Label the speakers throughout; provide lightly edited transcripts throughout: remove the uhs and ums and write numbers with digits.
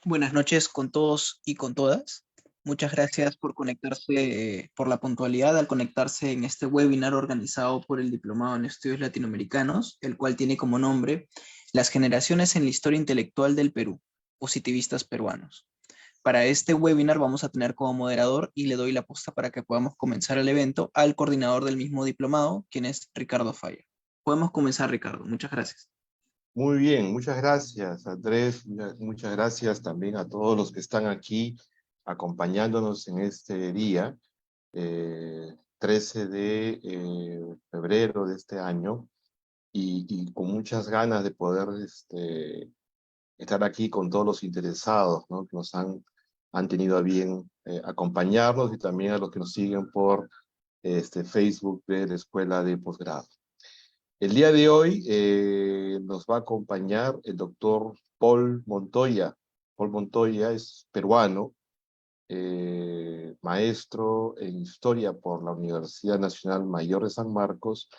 Speaker 1: Buenas noches con todos y con todas. Muchas gracias por conectarse, por la puntualidad al conectarse en este webinar organizado por el Diplomado en Estudios Latinoamericanos, el cual tiene como nombre Las generaciones en la historia intelectual del Perú, positivistas peruanos. Para este webinar vamos a tener como moderador y le doy la posta para que podamos comenzar el evento al coordinador del mismo diplomado, quien es Ricardo Falla. Podemos comenzar, Ricardo. Muchas gracias.
Speaker 2: Muy bien, muchas gracias, Andrés. Muchas gracias también a todos los que están aquí acompañándonos en este día, 13 de febrero de este año, y con muchas ganas de poder estar aquí con todos los interesados, ¿no? Que nos han tenido a bien acompañarnos, y también a los que nos siguen por Facebook de la Escuela de Posgrado. El día de hoy nos va a acompañar el doctor Paul Montoya. Paul Montoya es peruano, maestro en historia por la Universidad Nacional Mayor de San Marcos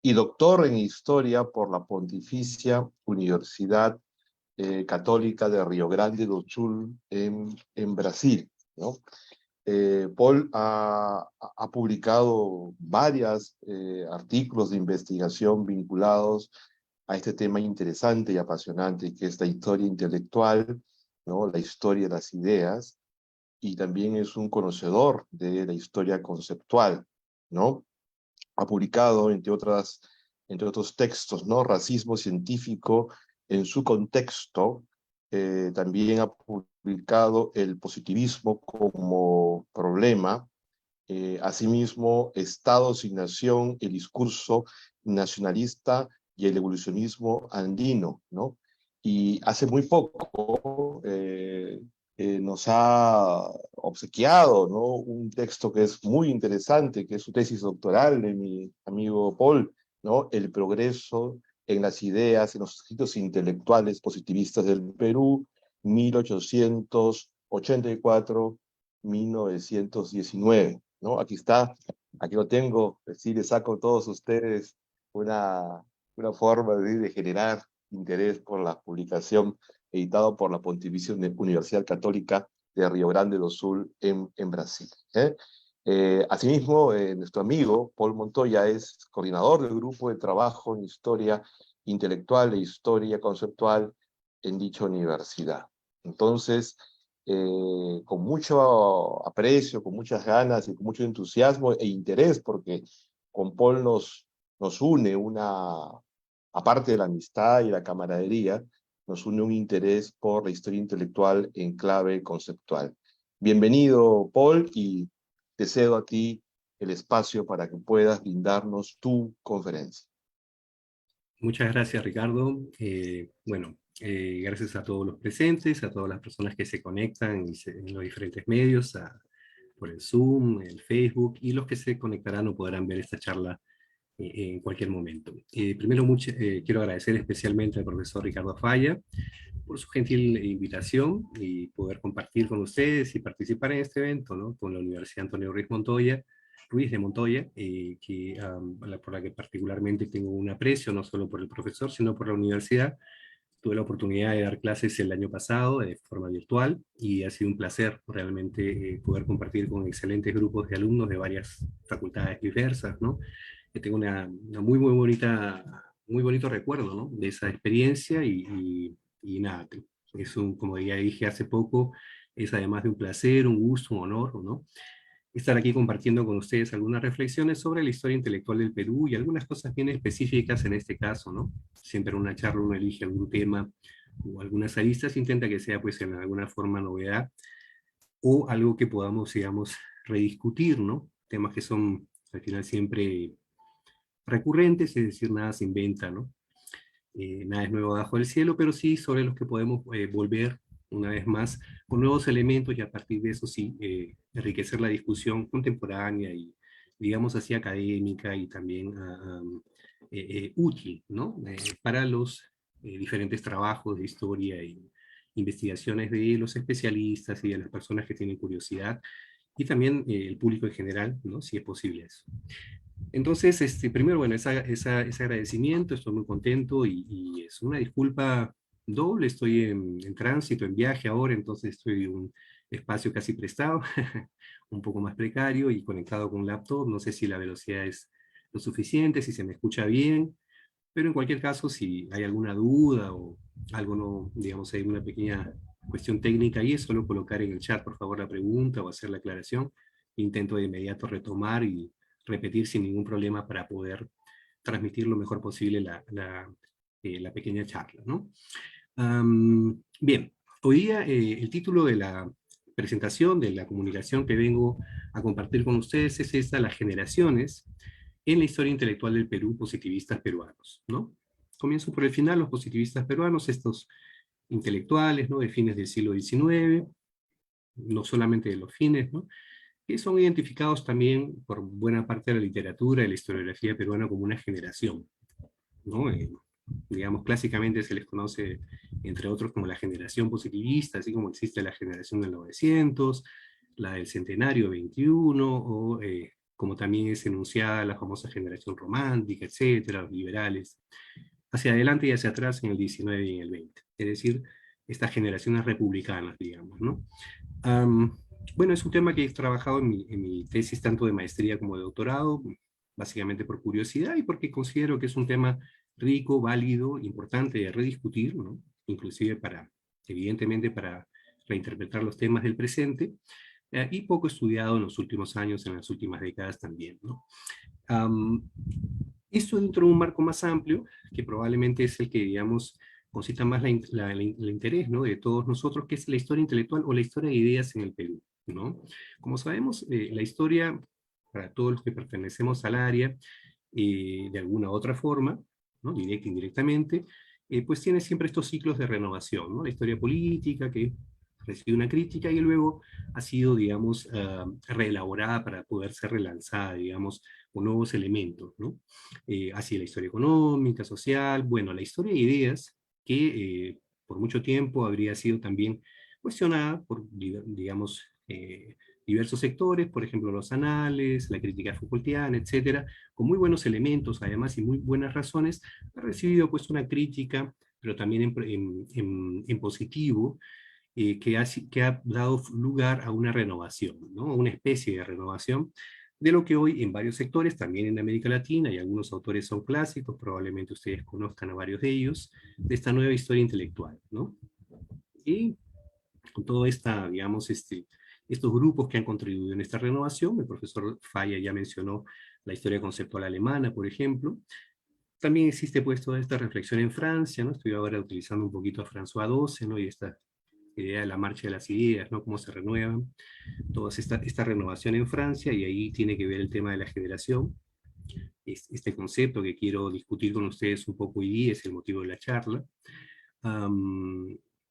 Speaker 2: y doctor en historia por la Pontificia Universidad Católica de Río Grande do Sul en Brasil, ¿no? Paul ha publicado varios artículos de investigación vinculados a este tema interesante y apasionante que es la historia intelectual, ¿no? La historia de las ideas, y también es un conocedor de la historia conceptual, ¿no? Ha publicado, entre otros textos, ¿no? Racismo científico en su contexto. También ha publicado el positivismo como problema. Asimismo, Estado sin nación, el discurso nacionalista y el evolucionismo andino, ¿no? Y hace muy poco nos ha obsequiado, ¿no? Un texto que es muy interesante, que es su tesis doctoral de mi amigo Paul, ¿no? El progreso en las ideas, en los escritos intelectuales positivistas del Perú, 1884-1919, ¿no? Aquí está, aquí lo tengo, sí les saco a todos ustedes una forma de generar interés por la publicación, editado por la Pontificia Universidad Católica de Río Grande do Sul en Brasil. Asimismo, nuestro amigo Paul Montoya es coordinador del grupo de trabajo en historia intelectual e historia conceptual en dicha universidad. Entonces, con mucho aprecio, con muchas ganas y con mucho entusiasmo e interés, porque con Paul nos une aparte de la amistad y la camaradería, nos une un interés por la historia intelectual en clave conceptual. Bienvenido, Paul, y te cedo a ti el espacio para que puedas brindarnos tu conferencia.
Speaker 3: Muchas gracias, Ricardo. Gracias a todos los presentes, a todas las personas que se conectan en los diferentes medios, por el Zoom, el Facebook, y los que se conectarán o podrán ver esta charla en cualquier momento. Primero, quiero agradecer especialmente al profesor Ricardo Falla por su gentil invitación y poder compartir con ustedes y participar en este evento, ¿no? Con la Universidad Antonio Ruiz de Montoya, por la que particularmente tengo un aprecio, no solo por el profesor, sino por la universidad. Tuve la oportunidad de dar clases el año pasado de forma virtual y ha sido un placer realmente poder compartir con excelentes grupos de alumnos de varias facultades diversas, ¿no? Tengo una muy bonito recuerdo, ¿no? De esa experiencia y nada, como ya dije hace poco, es además de un placer, un gusto, un honor, ¿no? Estar aquí compartiendo con ustedes algunas reflexiones sobre la historia intelectual del Perú y algunas cosas bien específicas en este caso, ¿no? Siempre en una charla uno elige algún tema o algunas aristas, intenta que sea pues en alguna forma novedad o algo que podamos, digamos, rediscutir, ¿no? Temas que son al final siempre recurrentes, es decir, nada se inventa, ¿no? Nada es nuevo bajo el cielo, pero sí sobre los que podemos volver una vez más con nuevos elementos y a partir de eso sí enriquecer la discusión contemporánea y digamos así académica y también útil, ¿no? Para los diferentes trabajos de historia y investigaciones de los especialistas y de las personas que tienen curiosidad y también el público en general, ¿no? Si es posible eso. Entonces, primero, bueno, ese agradecimiento, estoy muy contento y es una disculpa doble, estoy en tránsito, en viaje ahora, entonces estoy en un espacio casi prestado, un poco más precario y conectado con un laptop. No sé si la velocidad es lo suficiente, si se me escucha bien, pero en cualquier caso, si hay alguna duda o algo no, digamos, hay una pequeña cuestión técnica ahí, es solo colocar en el chat, por favor, la pregunta o hacer la aclaración. Intento de inmediato retomar y repetir sin ningún problema para poder transmitir lo mejor posible la pequeña charla, ¿no? Bien, hoy día el título de la presentación, de la comunicación que vengo a compartir con ustedes es esta: las generaciones en la historia intelectual del Perú, positivistas peruanos, ¿no? Comienzo por el final. Los positivistas peruanos, estos intelectuales, ¿no?, de fines del siglo XIX, no solamente de los fines, ¿no?, que son identificados también por buena parte de la literatura y la historiografía peruana como una generación, ¿no? Digamos, clásicamente se les conoce, entre otros, como la generación positivista, así como existe la generación del 900, la del centenario 21, o como también es enunciada la famosa generación romántica, etcétera, los liberales, hacia adelante y hacia atrás en el 19 y en el 20. Es decir, estas generaciones republicanas, digamos, ¿no? Bueno, es un tema que he trabajado en mi tesis tanto de maestría como de doctorado, básicamente por curiosidad y porque considero que es un tema rico, válido, importante de rediscutir, ¿no? Inclusive para, evidentemente, para reinterpretar los temas del presente, y poco estudiado en los últimos años, en las últimas décadas también, ¿no? Esto dentro de un marco más amplio, que probablemente es el que, digamos, concita más el interés, ¿no?, de todos nosotros, que es la historia intelectual o la historia de ideas en el Perú, ¿no? Como sabemos, la historia, para todos los que pertenecemos al área, de alguna u otra forma, ¿no?, directa e indirectamente, pues tiene siempre estos ciclos de renovación, ¿no? La historia política, que recibe una crítica y luego ha sido, digamos, reelaborada para poder ser relanzada, digamos, con nuevos elementos, ¿no? Así la historia económica, social, bueno, la historia de ideas, que por mucho tiempo habría sido también cuestionada por, digamos, diversos sectores, por ejemplo, los anales, la crítica Foucaultiana, etcétera, con muy buenos elementos, además, y muy buenas razones, ha recibido pues una crítica, pero también en positivo, que ha dado lugar a una renovación, ¿no?, una especie de renovación de lo que hoy en varios sectores, también en América Latina, y algunos autores son clásicos, probablemente ustedes conozcan a varios de ellos, de esta nueva historia intelectual, ¿no? Y con todo esta, digamos, estos grupos que han contribuido en esta renovación, el profesor Falla ya mencionó la historia conceptual alemana, por ejemplo. También existe pues toda esta reflexión en Francia, ¿no? Estoy ahora utilizando un poquito a François Doce, ¿no?, y esta idea de la marcha de las ideas, ¿no?, cómo se renuevan, toda esta renovación en Francia, y ahí tiene que ver el tema de la generación. Este concepto que quiero discutir con ustedes un poco hoy día es el motivo de la charla.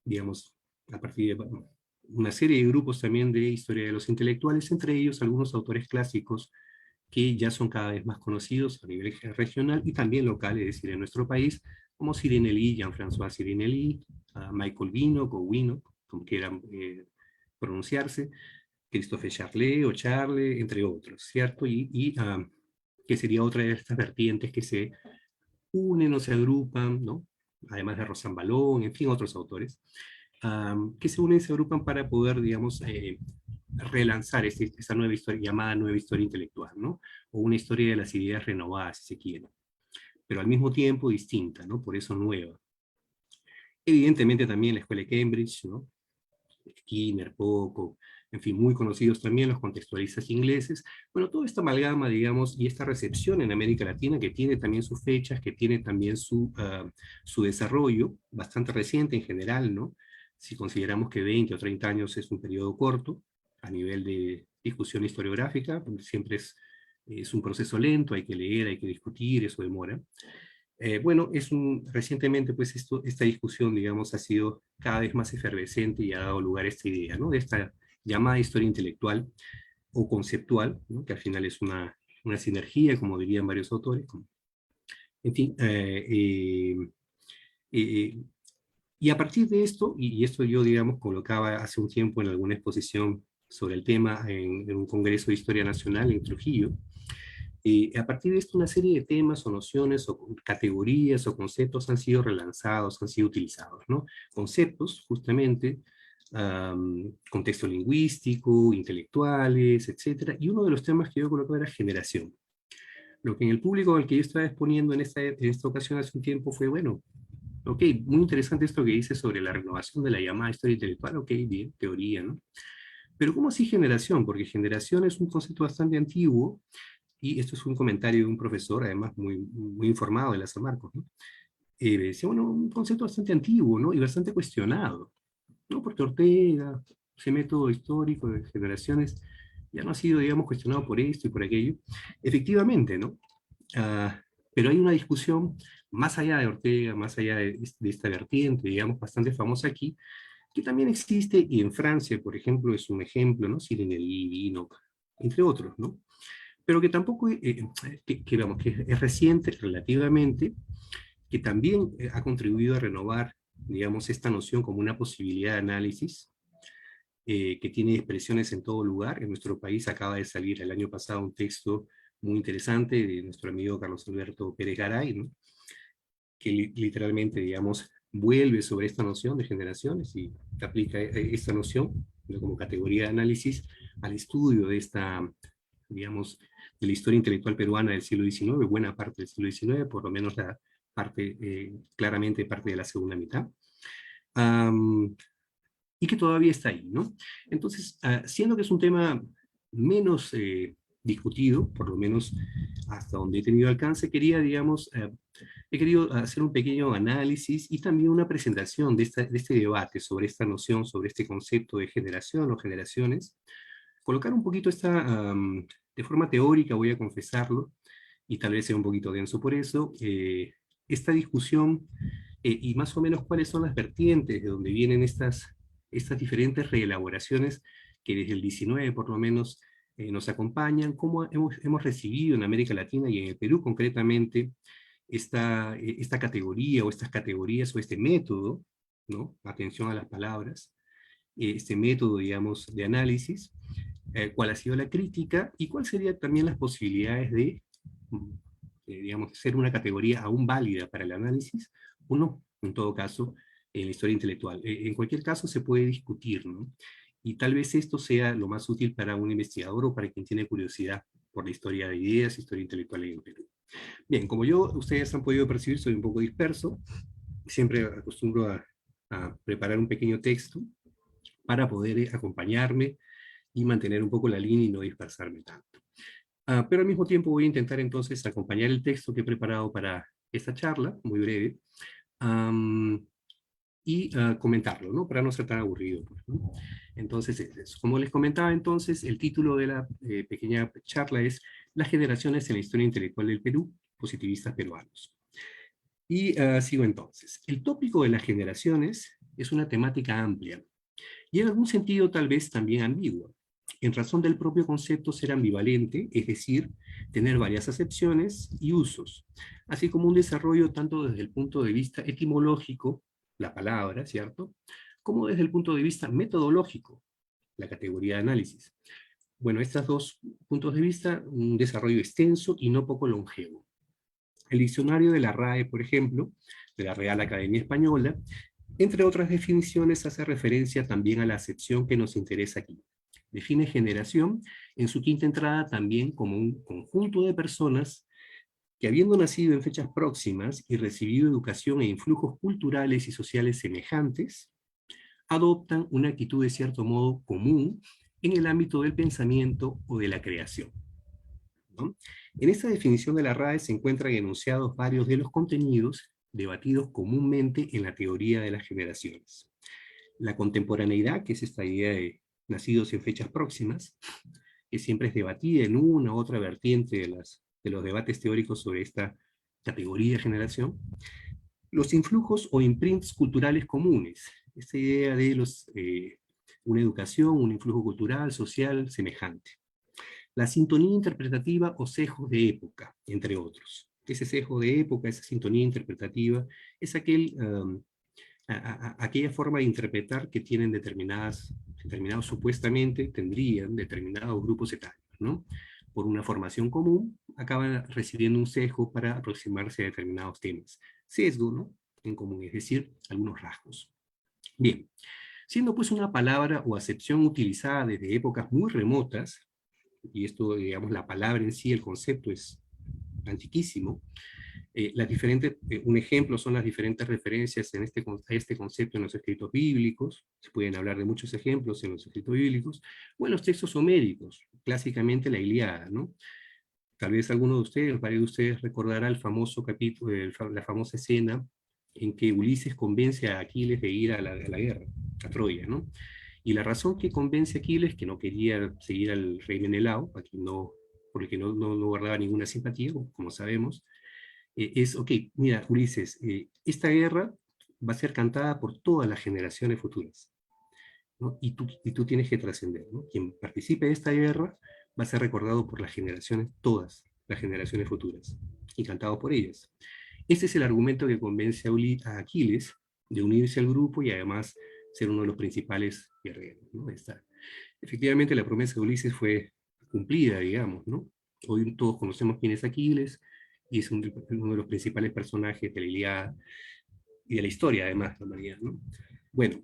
Speaker 3: Digamos, a partir de una serie de grupos también de historia de los intelectuales, entre ellos algunos autores clásicos que ya son cada vez más conocidos a nivel regional y también local, es decir, en nuestro país, como Sirinelli, Jean-François Sirinelli, Michael Winnock o Winnock, como quieran pronunciarse, Christophe Charlet o Charle, entre otros, ¿cierto? Que sería otra de estas vertientes que se unen o se agrupan, ¿no? Además de Rosan Balón, en fin, otros autores, que se unen y se agrupan para poder, digamos, relanzar esta nueva historia, llamada nueva historia intelectual, ¿no? O una historia de las ideas renovadas, si se quiere, pero al mismo tiempo distinta, ¿no? Por eso nueva. Evidentemente también la Escuela de Cambridge, ¿no? Skinner, Pocock, en fin, muy conocidos también los contextualistas ingleses. Bueno, toda esta amalgama, digamos, y esta recepción en América Latina, que tiene también sus fechas, que tiene también su desarrollo, bastante reciente en general, ¿no? Si consideramos que 20 o 30 años es un periodo corto, a nivel de discusión historiográfica, siempre es un proceso lento, hay que leer, hay que discutir, eso demora. Bueno, recientemente pues esta discusión, digamos, ha sido cada vez más efervescente y ha dado lugar a esta idea, ¿no?, de esta llamada historia intelectual o conceptual, ¿no?, que al final es una sinergia, como dirían varios autores. En fin, y a partir de esto, y esto yo, digamos, colocaba hace un tiempo en alguna exposición sobre el tema en un congreso de Historia Nacional en Trujillo, A partir de esto, una serie de temas o nociones o categorías o conceptos han sido relanzados, han sido utilizados, ¿no? Conceptos, justamente, contexto lingüístico, intelectuales, etcétera. Y uno de los temas que yo colocaba era generación. Lo que en el público al que yo estaba exponiendo en esta ocasión hace un tiempo fue, bueno, ok, muy interesante esto que dice sobre la renovación de la llamada historia intelectual, ok, bien, teoría, ¿no? Pero ¿cómo así generación? Porque generación es un concepto bastante antiguo, y esto es un comentario de un profesor, además muy informado de la San Marcos, ¿no? Decía, bueno, un concepto bastante antiguo, ¿no? Y bastante cuestionado, ¿no? Porque Ortega, ese método histórico de generaciones, ya no ha sido, digamos, cuestionado por esto y por aquello. Efectivamente, ¿no? Ah, pero hay una discusión más allá de Ortega, más allá de esta vertiente, digamos, bastante famosa aquí, que también existe, y en Francia, por ejemplo, es un ejemplo, ¿no? Sirinelli, Vino, entre otros, ¿no? Pero que tampoco, vamos, que es reciente relativamente, que también ha contribuido a renovar, digamos, esta noción como una posibilidad de análisis, que tiene expresiones en todo lugar. En nuestro país acaba de salir el año pasado un texto muy interesante de nuestro amigo Carlos Alberto Pérez Garay, ¿no? Que literalmente, digamos, vuelve sobre esta noción de generaciones y aplica esta noción, ¿no?, como categoría de análisis al estudio de esta, digamos, de la historia intelectual peruana del siglo XIX, buena parte del siglo XIX, por lo menos la parte, claramente parte de la segunda mitad, y que todavía está ahí, ¿no? Entonces, siendo que es un tema menos discutido, por lo menos hasta donde he tenido alcance, quería, digamos, he querido hacer un pequeño análisis y también una presentación de este debate sobre esta noción, sobre este concepto de generación o generaciones, colocar un poquito de forma teórica, voy a confesarlo, y tal vez sea un poquito denso por eso, esta discusión, y más o menos cuáles son las vertientes de donde vienen estas diferentes reelaboraciones que desde el 19 por lo menos nos acompañan, cómo hemos recibido en América Latina y en el Perú concretamente esta categoría o estas categorías o este método, ¿no? Atención a las palabras, este método, digamos, de análisis, cuál ha sido la crítica y cuáles serían también las posibilidades de, digamos, ser una categoría aún válida para el análisis, o no, en todo caso, en la historia intelectual. En cualquier caso se puede discutir, ¿no? Y tal vez esto sea lo más útil para un investigador o para quien tiene curiosidad por la historia de ideas, historia intelectual en el Perú. Bien, como ustedes han podido percibir, soy un poco disperso, siempre acostumbro a preparar un pequeño texto para poder acompañarme y mantener un poco la línea y no dispersarme tanto. Pero al mismo tiempo voy a intentar entonces acompañar el texto que he preparado para esta charla, muy breve, y comentarlo, ¿no? Para no ser tan aburrido, pues, ¿no? Entonces, como les comentaba entonces, el título de la pequeña charla es Las generaciones en la historia intelectual del Perú, positivistas peruanos. Y sigo entonces. El tópico de las generaciones es una temática amplia, y en algún sentido tal vez también ambigua, en razón del propio concepto ser ambivalente, es decir, tener varias acepciones y usos, así como un desarrollo tanto desde el punto de vista etimológico, la palabra, ¿cierto?, como desde el punto de vista metodológico, la categoría de análisis. Bueno, estos dos puntos de vista, un desarrollo extenso y no poco longevo. El diccionario de la RAE, por ejemplo, de la Real Academia Española, entre otras definiciones, hace referencia también a la acepción que nos interesa aquí. Define generación en su quinta entrada también como un conjunto de personas que, habiendo nacido en fechas próximas y recibido educación e influjos culturales y sociales semejantes, adoptan una actitud de cierto modo común en el ámbito del pensamiento o de la creación, ¿no? En esta definición de la RAE se encuentran enunciados varios de los contenidos debatidos comúnmente en la teoría de las generaciones. La contemporaneidad, que es esta idea de nacidos en fechas próximas, que siempre es debatida en una u otra vertiente de los debates teóricos sobre esta categoría de generación. Los influjos o imprints culturales comunes, esta idea de una educación, un influjo cultural, social, semejante. La sintonía interpretativa o sesgos de época, entre otros. Ese sesgo de época, esa sintonía interpretativa, es aquella forma de interpretar que tienen determinados supuestamente tendrían determinados grupos etarios, ¿no? por una formación común, acaban recibiendo un sesgo para aproximarse a determinados temas. Sesgo, ¿no? En común, es decir, algunos rasgos. Bien, siendo pues una palabra o acepción utilizada desde épocas muy remotas, y esto, digamos, la palabra en sí, el concepto es antiquísimo, un ejemplo son las diferentes referencias a este concepto en los escritos bíblicos. Se pueden hablar de muchos ejemplos en los escritos bíblicos, o en los textos homéricos, clásicamente la Ilíada, ¿no? Tal vez alguno de ustedes, varios de ustedes recordará el famoso capítulo, la famosa escena en que Ulises convence a Aquiles de ir a la guerra, a Troya, ¿no? Y la razón que convence a Aquiles, que no quería seguir al rey Menelao, por el que no guardaba ninguna simpatía, como sabemos, es, ok, mira, Ulises, esta guerra va a ser cantada por todas las generaciones futuras, ¿no? Y tú tienes que trascender, ¿no? Quien participe de esta guerra va a ser recordado por las generaciones, todas las generaciones futuras, y cantado por ellas. Este es el argumento que convence a Aquiles de unirse al grupo y además ser uno de los principales guerreros, ¿no? Efectivamente, la promesa de Ulises fue cumplida, digamos, ¿no? Hoy todos conocemos quién es Aquiles, y es uno de los principales personajes de la Ilíada y de la historia, además, de la humanidad, ¿no? Bueno,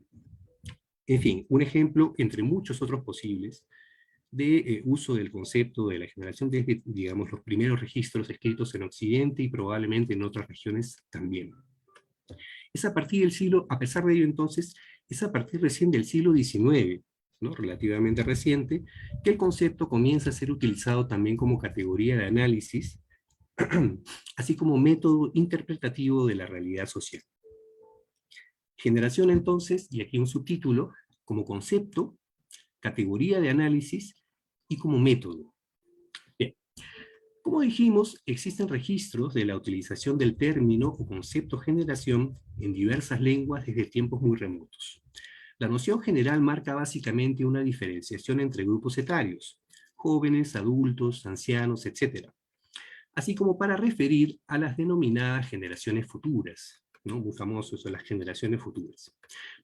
Speaker 3: en fin, un ejemplo entre muchos otros posibles de uso del concepto de la generación desde, digamos, los primeros registros escritos en Occidente y probablemente en otras regiones también. Es a partir del siglo, a pesar de ello entonces, es a partir recién del siglo XIX, ¿no? Relativamente reciente, que el concepto comienza a ser utilizado también como categoría de análisis, así como método interpretativo de la realidad social. Generación entonces, y aquí un subtítulo, como concepto, categoría de análisis y como método. Bien. Como dijimos, existen registros de la utilización del término o concepto generación en diversas lenguas desde tiempos muy remotos. La noción general marca básicamente una diferenciación entre grupos etarios, jóvenes, adultos, ancianos, etc., así como para referir a las denominadas generaciones futuras, ¿no? Muy famoso eso, las generaciones futuras.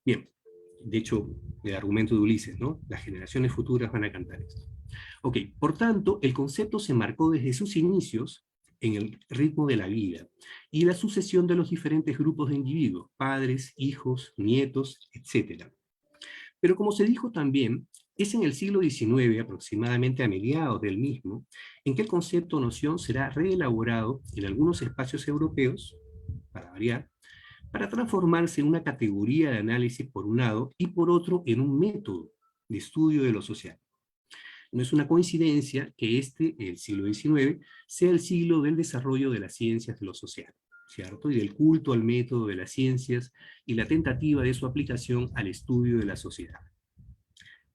Speaker 3: Bien, de hecho, el argumento de Ulises, ¿no? Las generaciones futuras van a cantar esto. Ok, por tanto, el concepto se marcó desde sus inicios en el ritmo de la vida y la sucesión de los diferentes grupos de individuos, padres, hijos, nietos, etc. Pero como se dijo también, es en el siglo XIX, aproximadamente a mediados del mismo, en que el concepto o noción será reelaborado en algunos espacios europeos, para variar, para transformarse en una categoría de análisis por un lado y por otro en un método de estudio de lo social. No es una coincidencia que el siglo XIX, sea el siglo del desarrollo de las ciencias de lo social, ¿cierto? Y del culto al método de las ciencias y la tentativa de su aplicación al estudio de la sociedad.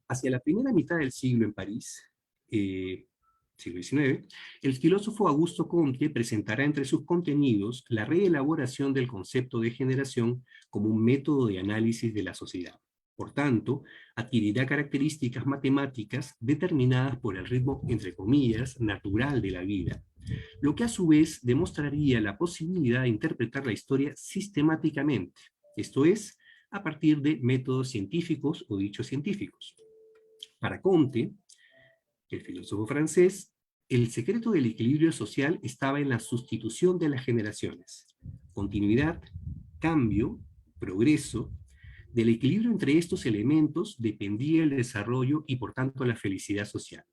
Speaker 3: Hacia la primera mitad del siglo en París, siglo XIX, el filósofo Augusto Comte presentará entre sus contenidos la reelaboración del concepto de generación como un método de análisis de la sociedad. Por tanto, adquirirá características matemáticas determinadas por el ritmo, entre comillas, natural de la vida, lo que a su vez demostraría la posibilidad de interpretar la historia sistemáticamente, esto es, a partir de métodos científicos o dichos científicos. Para Comte, el filósofo francés, el secreto del equilibrio social estaba en la sustitución de las generaciones. Continuidad, cambio, progreso. Del equilibrio entre estos elementos dependía el desarrollo y por tanto la felicidad social.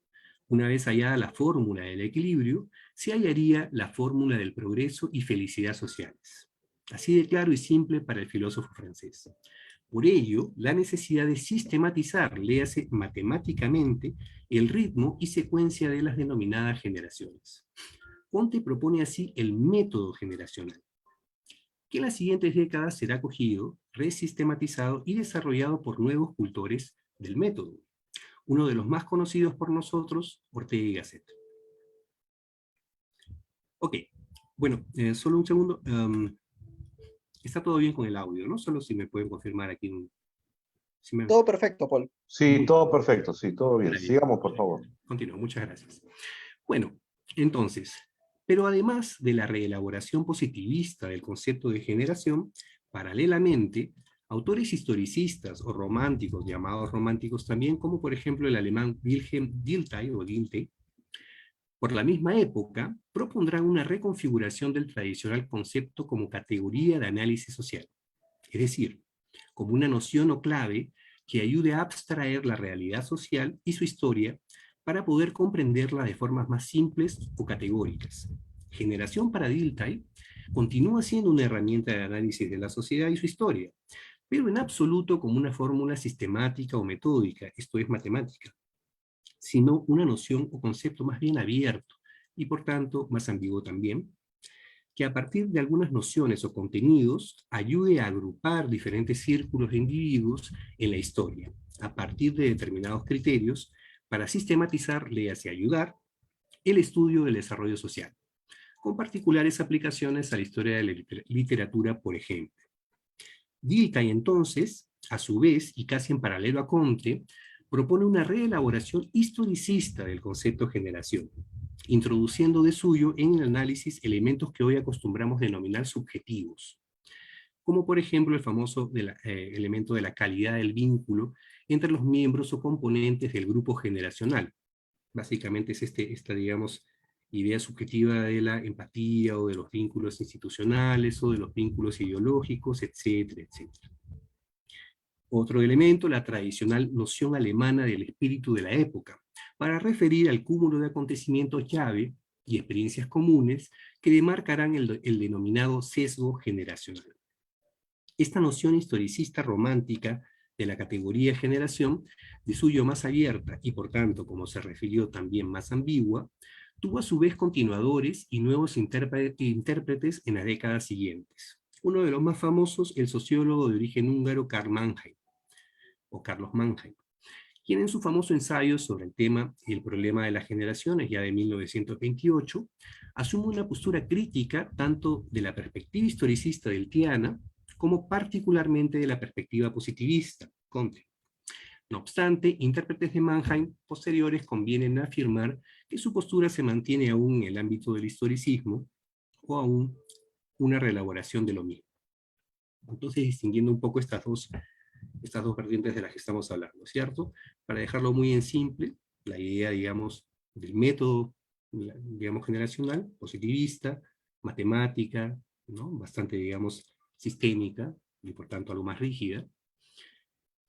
Speaker 3: Una vez hallada la fórmula del equilibrio, se hallaría la fórmula del progreso y felicidad sociales. Así de claro y simple para el filósofo francés. Por ello, la necesidad de sistematizar, léase matemáticamente, el ritmo y secuencia de las denominadas generaciones. Comte propone así el método generacional, que en las siguientes décadas será cogido, resistematizado y desarrollado por nuevos cultores del método. Uno de los más conocidos por nosotros, Ortega y Gasset. Ok, bueno, solo un segundo. Está todo bien con el audio, ¿no? Solo si me pueden confirmar aquí.
Speaker 1: Todo perfecto, Paul.
Speaker 2: Sí, todo perfecto, sí, todo bien.
Speaker 3: Maravilla.
Speaker 2: Sigamos, por favor.
Speaker 3: Continúo, muchas gracias. Bueno, entonces, pero además de la reelaboración positivista del concepto de generación, paralelamente, autores historicistas o románticos, llamados románticos también, como por ejemplo el alemán Wilhelm Dilthey, Por la misma época, propondrán una reconfiguración del tradicional concepto como categoría de análisis social, es decir, como una noción o clave que ayude a abstraer la realidad social y su historia para poder comprenderla de formas más simples o categóricas. Generación para Dilthey continúa siendo una herramienta de análisis de la sociedad y su historia, pero en absoluto como una fórmula sistemática o metódica, esto es matemática, sino una noción o concepto más bien abierto, y por tanto más ambiguo también, que a partir de algunas nociones o contenidos ayude a agrupar diferentes círculos de individuos en la historia, a partir de determinados criterios, para sistematizar, léase ayudar, el estudio del desarrollo social, con particulares aplicaciones a la historia de la literatura, por ejemplo. Dilthey, entonces, a su vez, y casi en paralelo a Comte, propone una reelaboración historicista del concepto generación, introduciendo de suyo en el análisis elementos que hoy acostumbramos denominar subjetivos, como por ejemplo el famoso elemento de la calidad del vínculo entre los miembros o componentes del grupo generacional. Básicamente es esta, digamos, idea subjetiva de la empatía o de los vínculos institucionales o de los vínculos ideológicos, etcétera, etcétera. Otro elemento, la tradicional noción alemana del espíritu de la época, para referir al cúmulo de acontecimientos llave y experiencias comunes que demarcarán el denominado sesgo generacional. Esta noción historicista romántica de la categoría generación, de suyo más abierta y por tanto, como se refirió, también más ambigua, tuvo a su vez continuadores y nuevos intérpretes en las décadas siguientes. Uno de los más famosos, el sociólogo de origen húngaro Carlos Mannheim, quien en su famoso ensayo sobre el tema y el problema de las generaciones, ya de 1928, asume una postura crítica tanto de la perspectiva historicista deltiana, como particularmente de la perspectiva positivista, Comte. No obstante, intérpretes de Mannheim posteriores convienen a afirmar que su postura se mantiene aún en el ámbito del historicismo, o aún una reelaboración de lo mismo. Entonces, distinguiendo un poco estas dos vertientes de las que estamos hablando, ¿cierto? Para dejarlo muy en simple, la idea, digamos, del método, digamos, generacional, positivista, matemática, ¿no? Bastante, digamos, sistémica, y por tanto algo más rígida.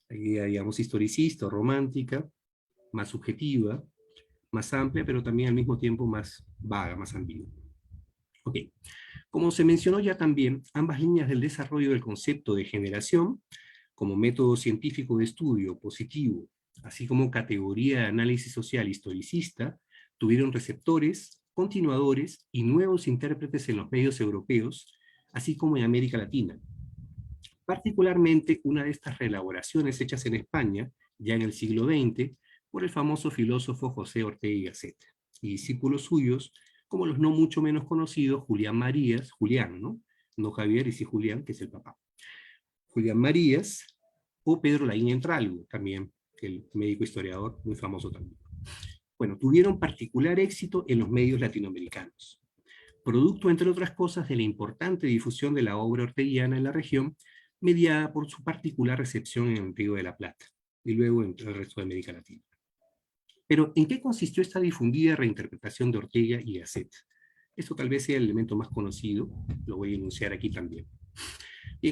Speaker 3: La idea, digamos, historicista o romántica, más subjetiva, más amplia, pero también al mismo tiempo más vaga, más ambigua. Ok. Como se mencionó ya también, ambas líneas del desarrollo del concepto de generación, como método científico de estudio positivo, así como categoría de análisis social historicista, tuvieron receptores, continuadores y nuevos intérpretes en los medios europeos, así como en América Latina. Particularmente una de estas reelaboraciones hechas en España, ya en el siglo XX, por el famoso filósofo José Ortega y Gasset, y discípulos suyos, como los no mucho menos conocidos Julián Marías, Julián, ¿no? No Javier, y sí Julián, que es el papá. Julián Marías, o Pedro Laín Entralgo, también, el médico historiador muy famoso también. Bueno, tuvieron particular éxito en los medios latinoamericanos, producto, entre otras cosas, de la importante difusión de la obra orteguiana en la región, mediada por su particular recepción en el Río de la Plata, y luego en el resto de América Latina. Pero, ¿en qué consistió esta difundida reinterpretación de Ortega y Gasset? Esto tal vez sea el elemento más conocido, lo voy a enunciar aquí también.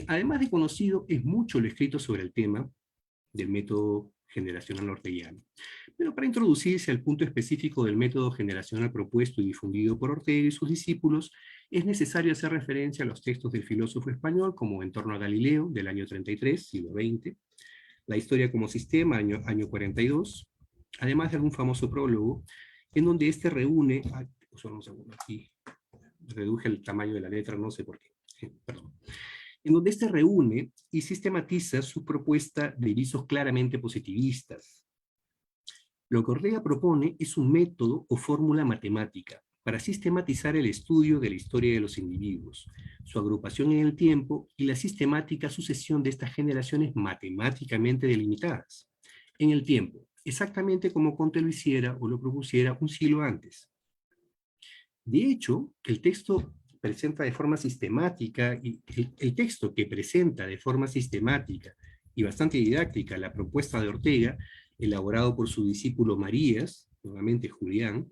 Speaker 3: Además de conocido, es mucho lo escrito sobre el tema del método generacional orteguiano. Pero para introducirse al punto específico del método generacional propuesto y difundido por Ortega y sus discípulos, es necesario hacer referencia a los textos del filósofo español como En torno a Galileo, del año 33, siglo XX, La historia como sistema, año 42, además de algún famoso prólogo, en donde este reúne, solo un segundo, aquí reduje el tamaño de la letra, no sé por qué, perdón, en donde este reúne y sistematiza su propuesta de visos claramente positivistas. Lo que Ortega propone es un método o fórmula matemática para sistematizar el estudio de la historia de los individuos, su agrupación en el tiempo y la sistemática sucesión de estas generaciones matemáticamente delimitadas en el tiempo, exactamente como Comte lo hiciera o lo propusiera un siglo antes. De hecho, el texto presenta de forma sistemática, y el texto que presenta de forma sistemática y bastante didáctica la propuesta de Ortega, elaborado por su discípulo Marías, nuevamente Julián,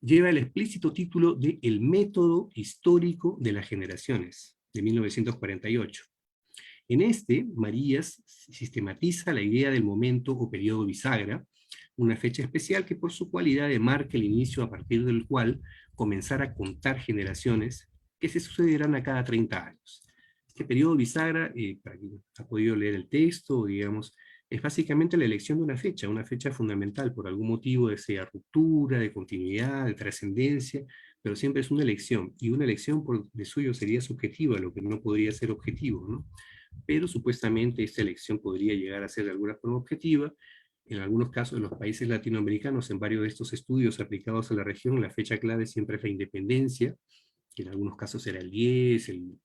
Speaker 3: lleva el explícito título de El método histórico de las generaciones, de 1948. En este, Marías sistematiza la idea del momento o periodo bisagra, una fecha especial que por su cualidad marca el inicio a partir del cual comenzar a contar generaciones que se sucederán a cada 30 años. Este periodo bisagra, para quien ha podido leer el texto, digamos, es básicamente la elección de una fecha fundamental por algún motivo, de sea ruptura, de continuidad, de trascendencia, pero siempre es una elección, y una elección por de suyo sería subjetiva, lo que no podría ser objetivo, ¿no? Pero supuestamente esta elección podría llegar a ser de alguna forma objetiva. En algunos casos de los países latinoamericanos, en varios de estos estudios aplicados a la región, la fecha clave siempre es la independencia, que en algunos casos era el 10, el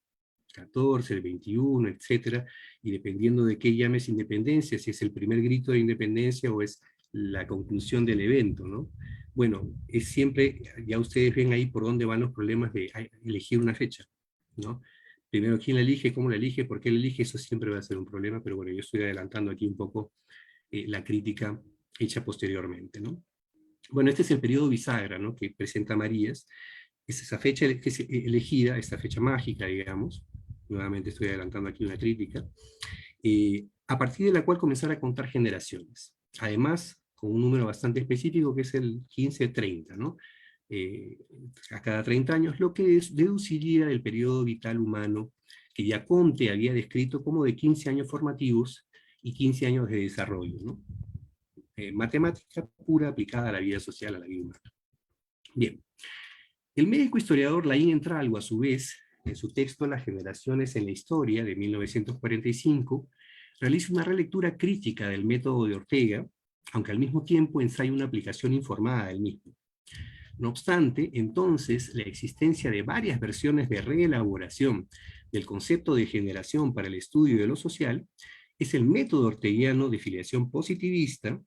Speaker 3: 14, el 21, etcétera, y dependiendo de qué llames independencia, si es el primer grito de independencia o es la conclusión del evento, ¿no? Bueno, es siempre, ya ustedes ven ahí por dónde van los problemas de elegir una fecha, ¿no? Primero, ¿quién la elige? ¿Cómo la elige? ¿Por qué la elige? Eso siempre va a ser un problema, pero bueno, yo estoy adelantando aquí un poco la crítica hecha posteriormente, ¿no? Bueno, este es el periodo bisagra, ¿no?, que presenta Marías. Es esa fecha que es elegida, esta fecha mágica, digamos, nuevamente estoy adelantando aquí una crítica, a partir de la cual comenzar a contar generaciones. Además, con un número bastante específico que es el 1530, ¿no? A cada 30 años, lo que deduciría del periodo vital humano que ya Comte había descrito como de 15 años formativos y 15 años de desarrollo, ¿no? Matemática pura aplicada a la vida social, a la vida humana. Bien. El médico historiador Laín Entralgo, a su vez, en su texto Las generaciones en la historia, de 1945, realiza una relectura crítica del método de Ortega, aunque al mismo tiempo ensaya una aplicación informada del mismo. No obstante, entonces, la existencia de varias versiones de reelaboración del concepto de generación para el estudio de lo social es el método orteguiano de filiación positivista,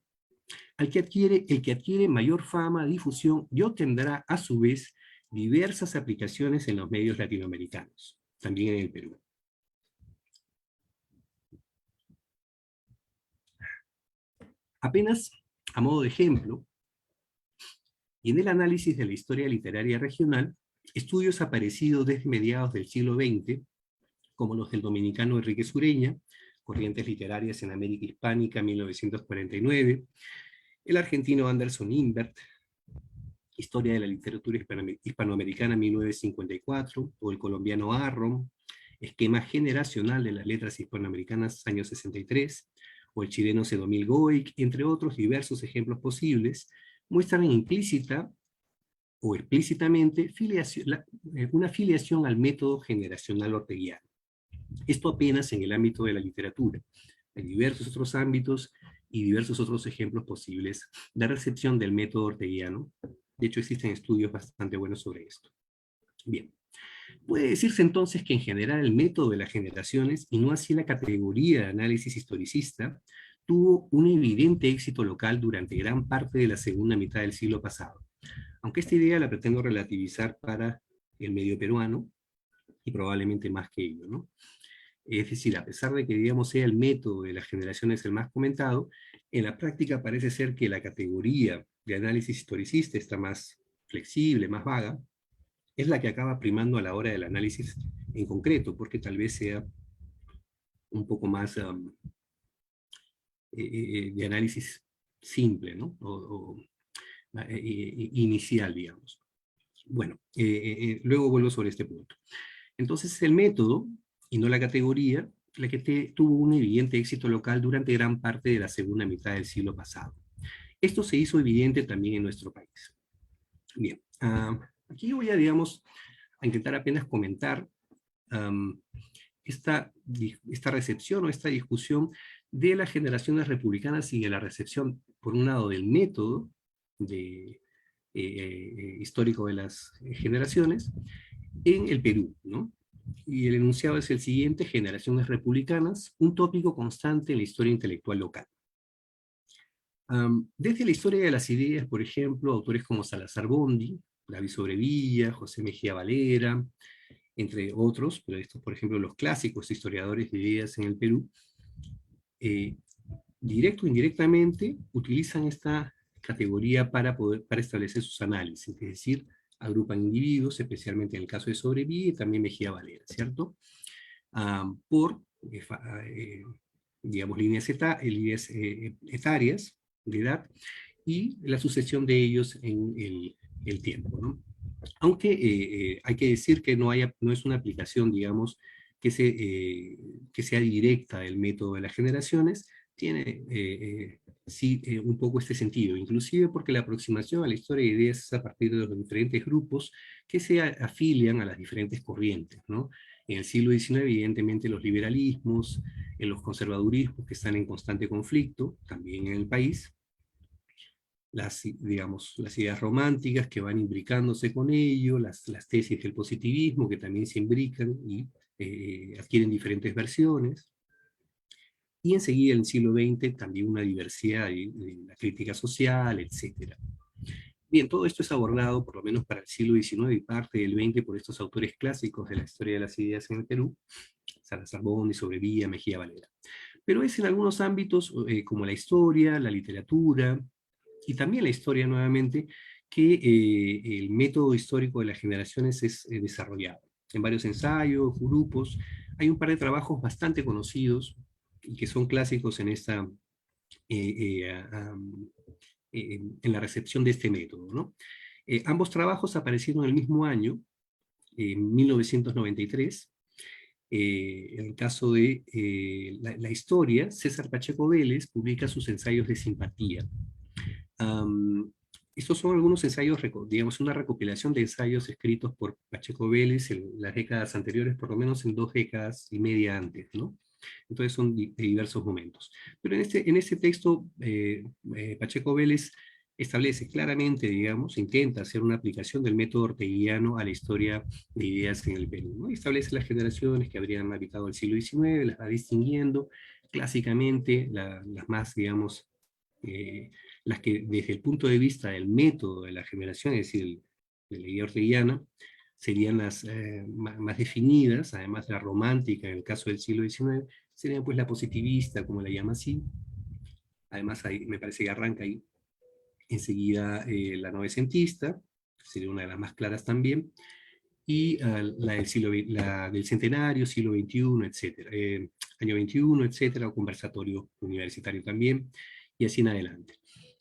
Speaker 3: el que adquiere mayor fama, difusión y obtendrá, a su vez, diversas aplicaciones en los medios latinoamericanos, también en el Perú. Apenas a modo de ejemplo, y en el análisis de la historia literaria regional, estudios aparecidos desde mediados del siglo XX, como los del dominicano Enrique Sureña, Corrientes literarias en América Hispánica, 1949, el argentino Anderson Imbert, Historia de la literatura hispanoamericana 1954, o el colombiano Arron, Esquema generacional de las letras hispanoamericanas años 63, o el chileno Sedomil Goic, entre otros diversos ejemplos posibles, muestran implícita o explícitamente una filiación al método generacional orteguiano. Esto apenas en el ámbito de la literatura. Hay diversos otros ámbitos y diversos otros ejemplos posibles de recepción del método orteguiano. De hecho, existen estudios bastante buenos sobre esto. Bien. Puede decirse entonces que en general el método de las generaciones, y no así la categoría de análisis historicista, tuvo un evidente éxito local durante gran parte de la segunda mitad del siglo pasado. Aunque esta idea la pretendo relativizar para el medio peruano, y probablemente más que ello, ¿no? Es decir, a pesar de que, digamos, sea el método de las generaciones el más comentado, en la práctica parece ser que la categoría de análisis historicista está más flexible, más vaga, es la que acaba primando a la hora del análisis en concreto, porque tal vez sea un poco más de análisis simple, ¿no? Inicial, digamos. Bueno, luego vuelvo sobre este punto. Entonces, es el método, y no la categoría, la que tuvo un evidente éxito local durante gran parte de la segunda mitad del siglo pasado. Esto se hizo evidente también en nuestro país. Bien, aquí voy a, digamos, a intentar apenas comentar esta recepción o esta discusión de las generaciones republicanas y de la recepción, por un lado, del método histórico de las generaciones en el Perú, ¿no? Y el enunciado es el siguiente: generaciones republicanas, un tópico constante en la historia intelectual local. Desde la historia de las ideas, por ejemplo, autores como Salazar Bondi, David Sobrevilla, José Mejía Valera, entre otros, pero estos, por ejemplo, los clásicos historiadores de ideas en el Perú, directo o indirectamente utilizan esta categoría para establecer sus análisis, es decir, agrupan individuos, especialmente en el caso de Sobrevilla y también Mejía Valera, ¿cierto? Por, digamos, líneas etarias de edad y la sucesión de ellos en el tiempo, ¿no? Aunque hay que decir que no es una aplicación, digamos, que sea directa del método de las generaciones, tiene sí un poco este sentido, inclusive porque la aproximación a la historia de ideas es a partir de los diferentes grupos que se afilian a las diferentes corrientes, ¿no? En el siglo XIX, evidentemente, los liberalismos, en los conservadurismos que están en constante conflicto, también en el país, digamos, las ideas románticas que van imbricándose con ello, las tesis del positivismo que también se imbrican y adquieren diferentes versiones, y enseguida en el siglo XX también una diversidad de la crítica social, etc. Bien, todo esto es abordado, por lo menos para el siglo XIX y parte del XX, por estos autores clásicos de la historia de las ideas en el Perú, Salazar Bondi, Sobrevilla, Mejía Valera. Pero es en algunos ámbitos, como la historia, la literatura, y también la historia nuevamente, que el método histórico de las generaciones es desarrollado. En varios ensayos, grupos, hay un par de trabajos bastante conocidos y que son clásicos en en la recepción de este método, ¿no? Ambos trabajos aparecieron el mismo año, en 1993. En el caso de la historia, César Pacheco Vélez publica sus ensayos de simpatía. Estos son algunos ensayos, digamos, una recopilación de ensayos escritos por Pacheco Vélez en las décadas anteriores, por lo menos en 2 décadas y media antes, ¿no? Entonces son de diversos momentos. Pero en este texto, Pacheco Vélez establece claramente, digamos, intenta hacer una aplicación del método orteguiano a la historia de ideas en el Perú, ¿no? Y establece las generaciones que habrían habitado el siglo XIX, las va distinguiendo, clásicamente las más, digamos, las que desde el punto de vista del método de la generación, es decir, de la idea orteguiana, serían las más definidas, además de la romántica en el caso del siglo XIX, serían pues la positivista, como la llama así. Además, ahí, me parece que arranca ahí enseguida la novecentista, sería una de las más claras también, y la del centenario, siglo XXI, etcétera, año 21, etcétera, o conversatorio universitario también, y así en adelante.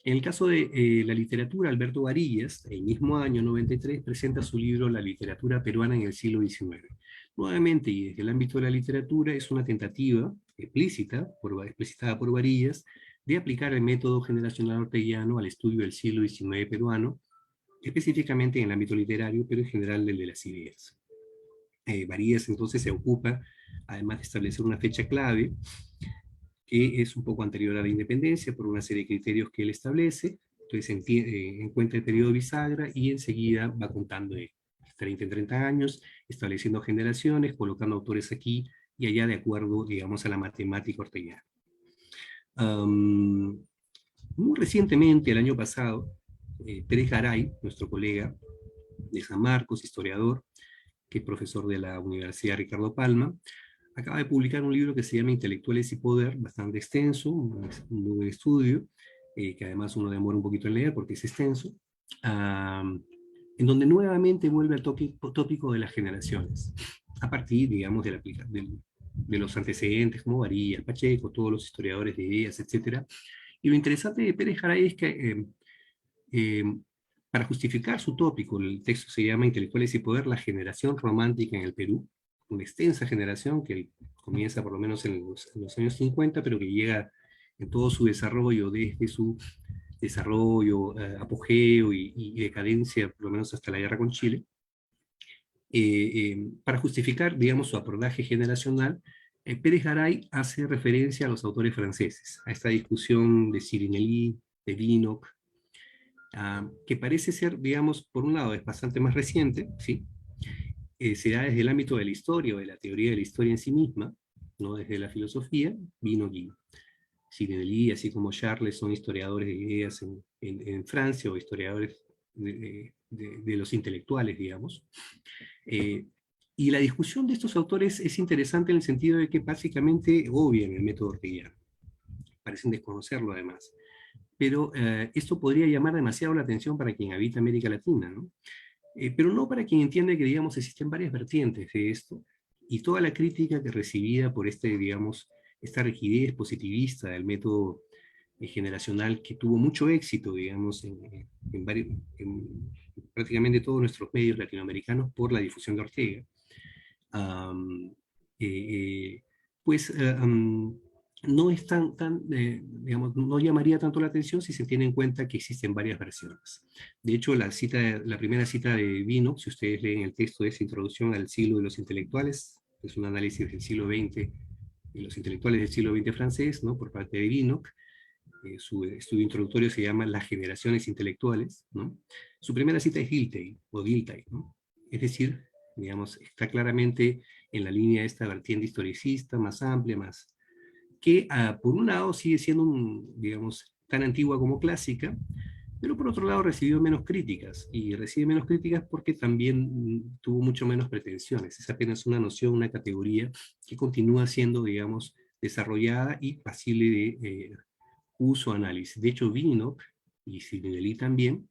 Speaker 3: En el caso de la literatura, Alberto Varillas, el mismo año 93, presenta su libro La literatura peruana en el siglo XIX. Nuevamente, y desde el ámbito de la literatura, es una tentativa explicitada por Varillas, de aplicar el método generacional orteguiano al estudio del siglo XIX peruano, específicamente en el ámbito literario, pero en general el de las ideas. Varillas entonces se ocupa, además de establecer una fecha clave, que es un poco anterior a la independencia, por una serie de criterios que él establece. Entonces encuentra el periodo bisagra y enseguida va contando de 30 en 30 años, estableciendo generaciones, colocando autores aquí y allá de acuerdo, digamos, a la matemática orteguiana. Muy recientemente, el año pasado, Pérez Garay, nuestro colega de San Marcos, historiador, que es profesor de la Universidad Ricardo Palma, acaba de publicar un libro que se llama Intelectuales y Poder, bastante extenso, un buen estudio, que además uno demora un poquito en leer porque es extenso, en donde nuevamente vuelve al tópico de las generaciones, a partir, digamos, de los antecedentes como Varillas, Pacheco, todos los historiadores de ideas, etc. Y lo interesante de Pérez Garay es que para justificar su tópico, el texto se llama Intelectuales y Poder, la generación romántica en el Perú, una extensa generación que comienza por lo menos en los años 50, pero que llega en todo su desarrollo, desde su desarrollo, apogeo y decadencia, por lo menos hasta la guerra con Chile, para justificar, digamos, su abordaje generacional. Pérez Garay hace referencia a los autores franceses, a esta discusión de Sirinelli, de Vinocq, que parece ser, digamos, por un lado es bastante más reciente, ¿sí? Se da desde el ámbito de la historia o de la teoría de la historia en sí misma, no desde la filosofía. Vinocq y Sirinelli, así como Charles, son historiadores de ideas en Francia, o historiadores de los intelectuales, digamos. Y la discusión de estos autores es interesante en el sentido de que básicamente obvian el método orteguiano, parecen desconocerlo además. pero esto podría llamar demasiado la atención para quien habita América Latina, ¿no? Pero no para quien entiende que, digamos, existen varias vertientes de esto, y toda la crítica que recibida por digamos, esta rigidez positivista del método generacional que tuvo mucho éxito, digamos, en prácticamente todos nuestros medios latinoamericanos por la difusión de Ortega, um, eh, pues no es digamos, no llamaría tanto la atención si se tiene en cuenta que existen varias versiones. De hecho, la primera cita de Vino, si ustedes leen el texto, es Introducción al siglo de los intelectuales, es un análisis del siglo XX y los intelectuales del siglo XX francés, ¿no? Por parte de Vinocq. Su estudio introductorio se llama Las generaciones intelectuales, ¿no? Su primera cita es Giltey, ¿no? Es decir, digamos, está claramente en la línea de esta vertiente historicista, más amplia, más que por un lado sigue siendo, digamos, tan antigua como clásica, pero por otro lado recibió menos críticas, y recibe menos críticas porque también tuvo mucho menos pretensiones. Es apenas una noción, una categoría que continúa siendo, digamos, desarrollada y pasible de uso, análisis. De hecho, Vinocq y Sirinelli también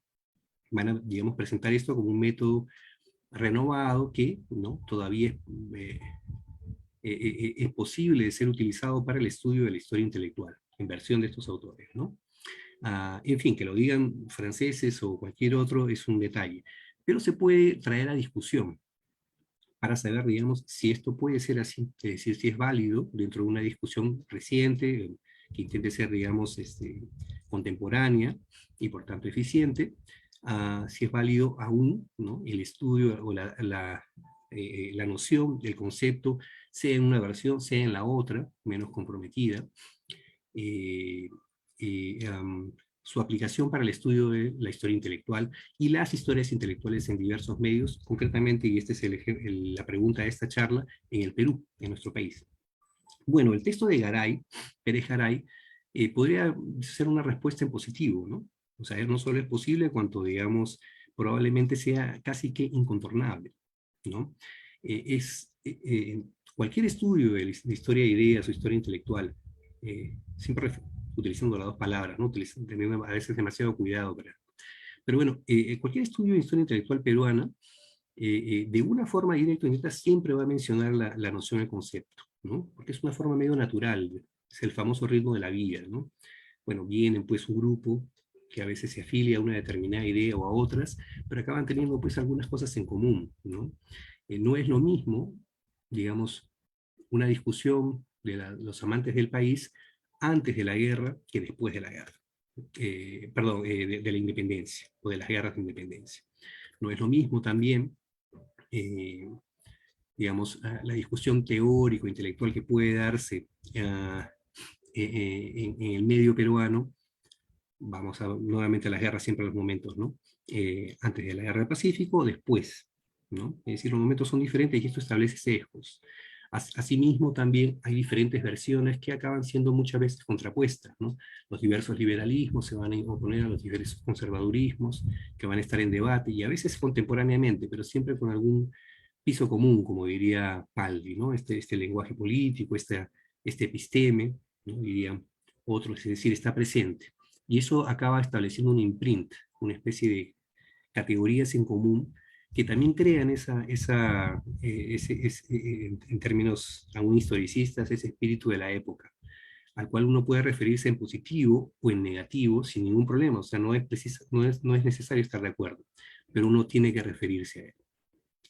Speaker 3: van a, digamos, presentar esto como un método renovado que, ¿no? Todavía es posible de ser utilizado para el estudio de la historia intelectual, en versión de estos autores, ¿no? En fin, que lo digan franceses o cualquier otro es un detalle, pero se puede traer a discusión para saber, digamos, si esto puede ser así, es decir, si es válido dentro de una discusión reciente, que intente ser, digamos, contemporánea y por tanto eficiente, si es válido aún, ¿no? El estudio o la noción, el concepto, sea en una versión, sea en la otra, menos comprometida, eh, su aplicación para el estudio de la historia intelectual y las historias intelectuales en diversos medios, concretamente, y esta es la pregunta de esta charla, en el Perú, en nuestro país. Bueno, el texto de Pérez Garay, podría ser una respuesta en positivo, ¿no? O sea, no solo es posible, cuanto, digamos, probablemente sea casi que incontornable, ¿no? Cualquier estudio de historia de ideas o historia intelectual, siempre utilizando las dos palabras, ¿no? Teniendo a veces demasiado cuidado, pero bueno, cualquier estudio de historia intelectual peruana, de una forma directa o indirecta, siempre va a mencionar la noción del concepto, ¿no? Porque es una forma medio natural, es el famoso ritmo de la vida, ¿no? Bueno, vienen pues un grupo que a veces se afilia a una determinada idea o a otras, pero acaban teniendo pues algunas cosas en común, ¿no? No es lo mismo, digamos, una discusión de los amantes del país antes de la guerra que después de la guerra. Perdón, de la independencia, o de las guerras de independencia. No es lo mismo también, digamos, la discusión teórico-intelectual que puede darse en el medio peruano. Vamos nuevamente a las guerras, siempre a los momentos, ¿no? Antes de la guerra del Pacífico, después, ¿no? Es decir, los momentos son diferentes y esto establece sesgos. Asimismo, también hay diferentes versiones que acaban siendo muchas veces contrapuestas, ¿no? Los diversos liberalismos se van a oponer a los diversos conservadurismos, que van a estar en debate, y a veces contemporáneamente, pero siempre con algún piso común, como diría Paldi, ¿no? Este lenguaje político, este episteme, ¿no? Dirían otros, es decir, está presente. Y eso acaba estableciendo un imprint, una especie de categorías en común que también crean en términos aún historicistas, ese espíritu de la época, al cual uno puede referirse en positivo o en negativo sin ningún problema. O sea, no es necesario estar de acuerdo, pero uno tiene que referirse a él.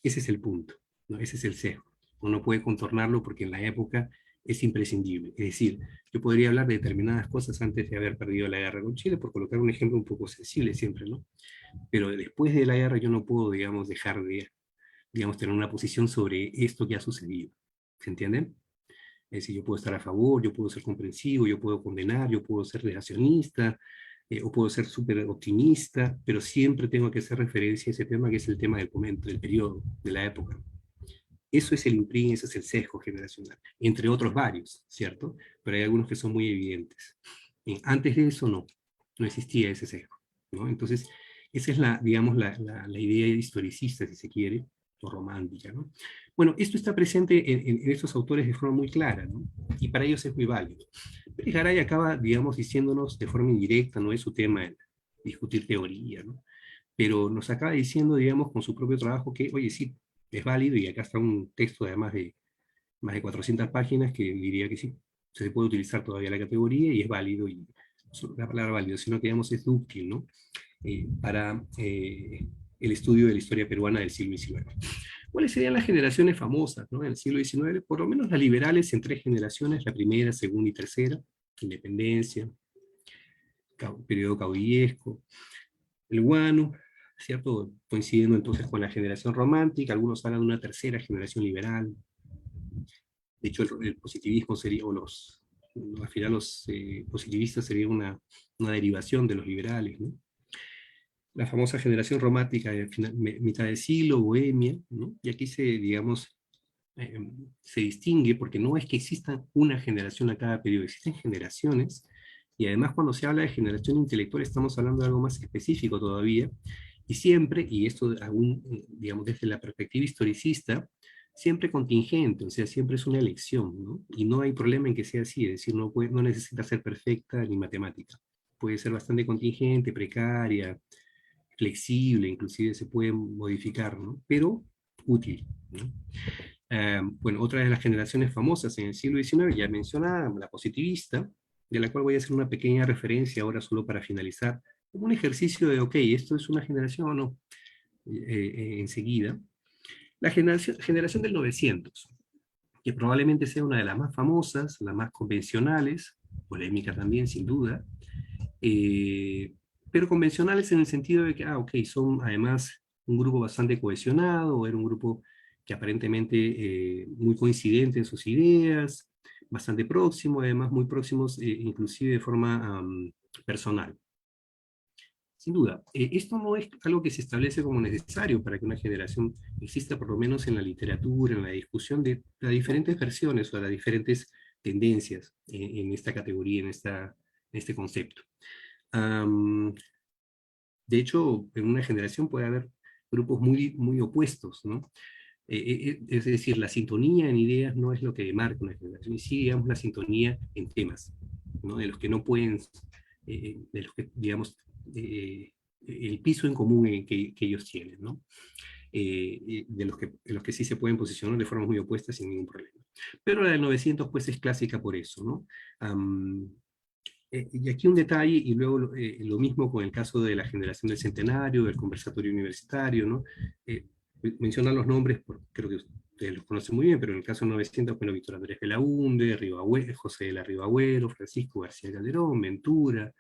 Speaker 3: Ese es el punto, ¿no? Ese es el sesgo. Uno puede contornarlo porque en la época es imprescindible. Es decir, yo podría hablar de determinadas cosas antes de haber perdido la guerra con Chile, por colocar un ejemplo un poco sensible siempre, ¿no? Pero después de la guerra yo no puedo, digamos, dejar de, digamos, tener una posición sobre esto que ha sucedido. ¿Se entienden? Es decir, yo puedo estar a favor, yo puedo ser comprensivo, yo puedo condenar, yo puedo ser negacionista, o puedo ser súper optimista, pero siempre tengo que hacer referencia a ese tema que es el tema del momento, del periodo, de la época. Eso es el imprint, ese es el sesgo generacional, entre otros varios, ¿cierto? Pero hay algunos que son muy evidentes. Antes de eso no existía ese sesgo, ¿no? Entonces, esa es digamos, la idea historicista, si se quiere, o romántica, ¿no? Bueno, esto está presente en estos autores de forma muy clara, ¿no? Y para ellos es muy válido. Pérez Garay acaba, digamos, diciéndonos de forma indirecta, no es su tema el discutir teoría, ¿no? Pero nos acaba diciendo, digamos, con su propio trabajo que, oye, sí, es válido, y acá está un texto de además de más de 400 páginas que diría que sí, se puede utilizar todavía la categoría y es válido, y la palabra válido, sino que digamos es útil, ¿no? Para el estudio de la historia peruana del siglo XIX. ¿Cuáles serían las generaciones famosas, ¿no? En el siglo XIX? Por lo menos las liberales en tres generaciones, la primera, segunda y tercera, independencia, periodo caudillesco, el guano, ¿cierto? Coincidiendo entonces con la generación romántica, algunos hablan de una tercera generación liberal. De hecho, el positivismo sería, o al final los positivistas sería una derivación de los liberales, ¿no? La famosa generación romántica de mitad de siglo, bohemia, ¿no? Y aquí digamos, se distingue porque no es que exista una generación a cada periodo, existen generaciones, y además cuando se habla de generación intelectual estamos hablando de algo más específico todavía, y siempre, y esto aún, digamos, desde la perspectiva historicista, siempre contingente, o sea, siempre es una elección, ¿no? Y no hay problema en que sea así, es decir, no necesita ser perfecta ni matemática, puede ser bastante contingente, precaria, flexible, inclusive se puede modificar, ¿no? Pero útil, ¿no? Bueno, otra de las generaciones famosas en el siglo XIX, ya mencionada, la positivista, de la cual voy a hacer una pequeña referencia ahora solo para finalizar, como un ejercicio de, ok, ¿esto es una generación o no? Enseguida. La generación del 900, que probablemente sea una de las más famosas, las más convencionales, polémica también, sin duda, eh, pero convencionales en el sentido de que, ok, son además un grupo bastante cohesionado, era un grupo que aparentemente muy coincidente en sus ideas, bastante próximo, además muy próximos inclusive de forma personal. Sin duda, esto no es algo que se establece como necesario para que una generación exista, por lo menos en la literatura, en la discusión de las diferentes versiones o las diferentes tendencias en esta categoría, en este concepto. De hecho, en una generación puede haber grupos muy opuestos, ¿no? Es decir, la sintonía en ideas no es lo que marca una generación, y sí, digamos, la sintonía en temas, ¿no? De los que no pueden, de los que, digamos, el piso en común que ellos tienen, ¿no? De los que sí se pueden posicionar de formas muy opuestas sin ningún problema. Pero la del 900, pues, es clásica por eso, ¿no? Y aquí un detalle, y luego lo mismo con el caso de la generación del centenario, del conversatorio universitario, ¿no? Mencionar los nombres, creo que ustedes los conocen muy bien, pero en el caso 900, bueno, Víctor Andrés Belaúnde, José de la Ribabuero, Francisco García Calderón, Ventura,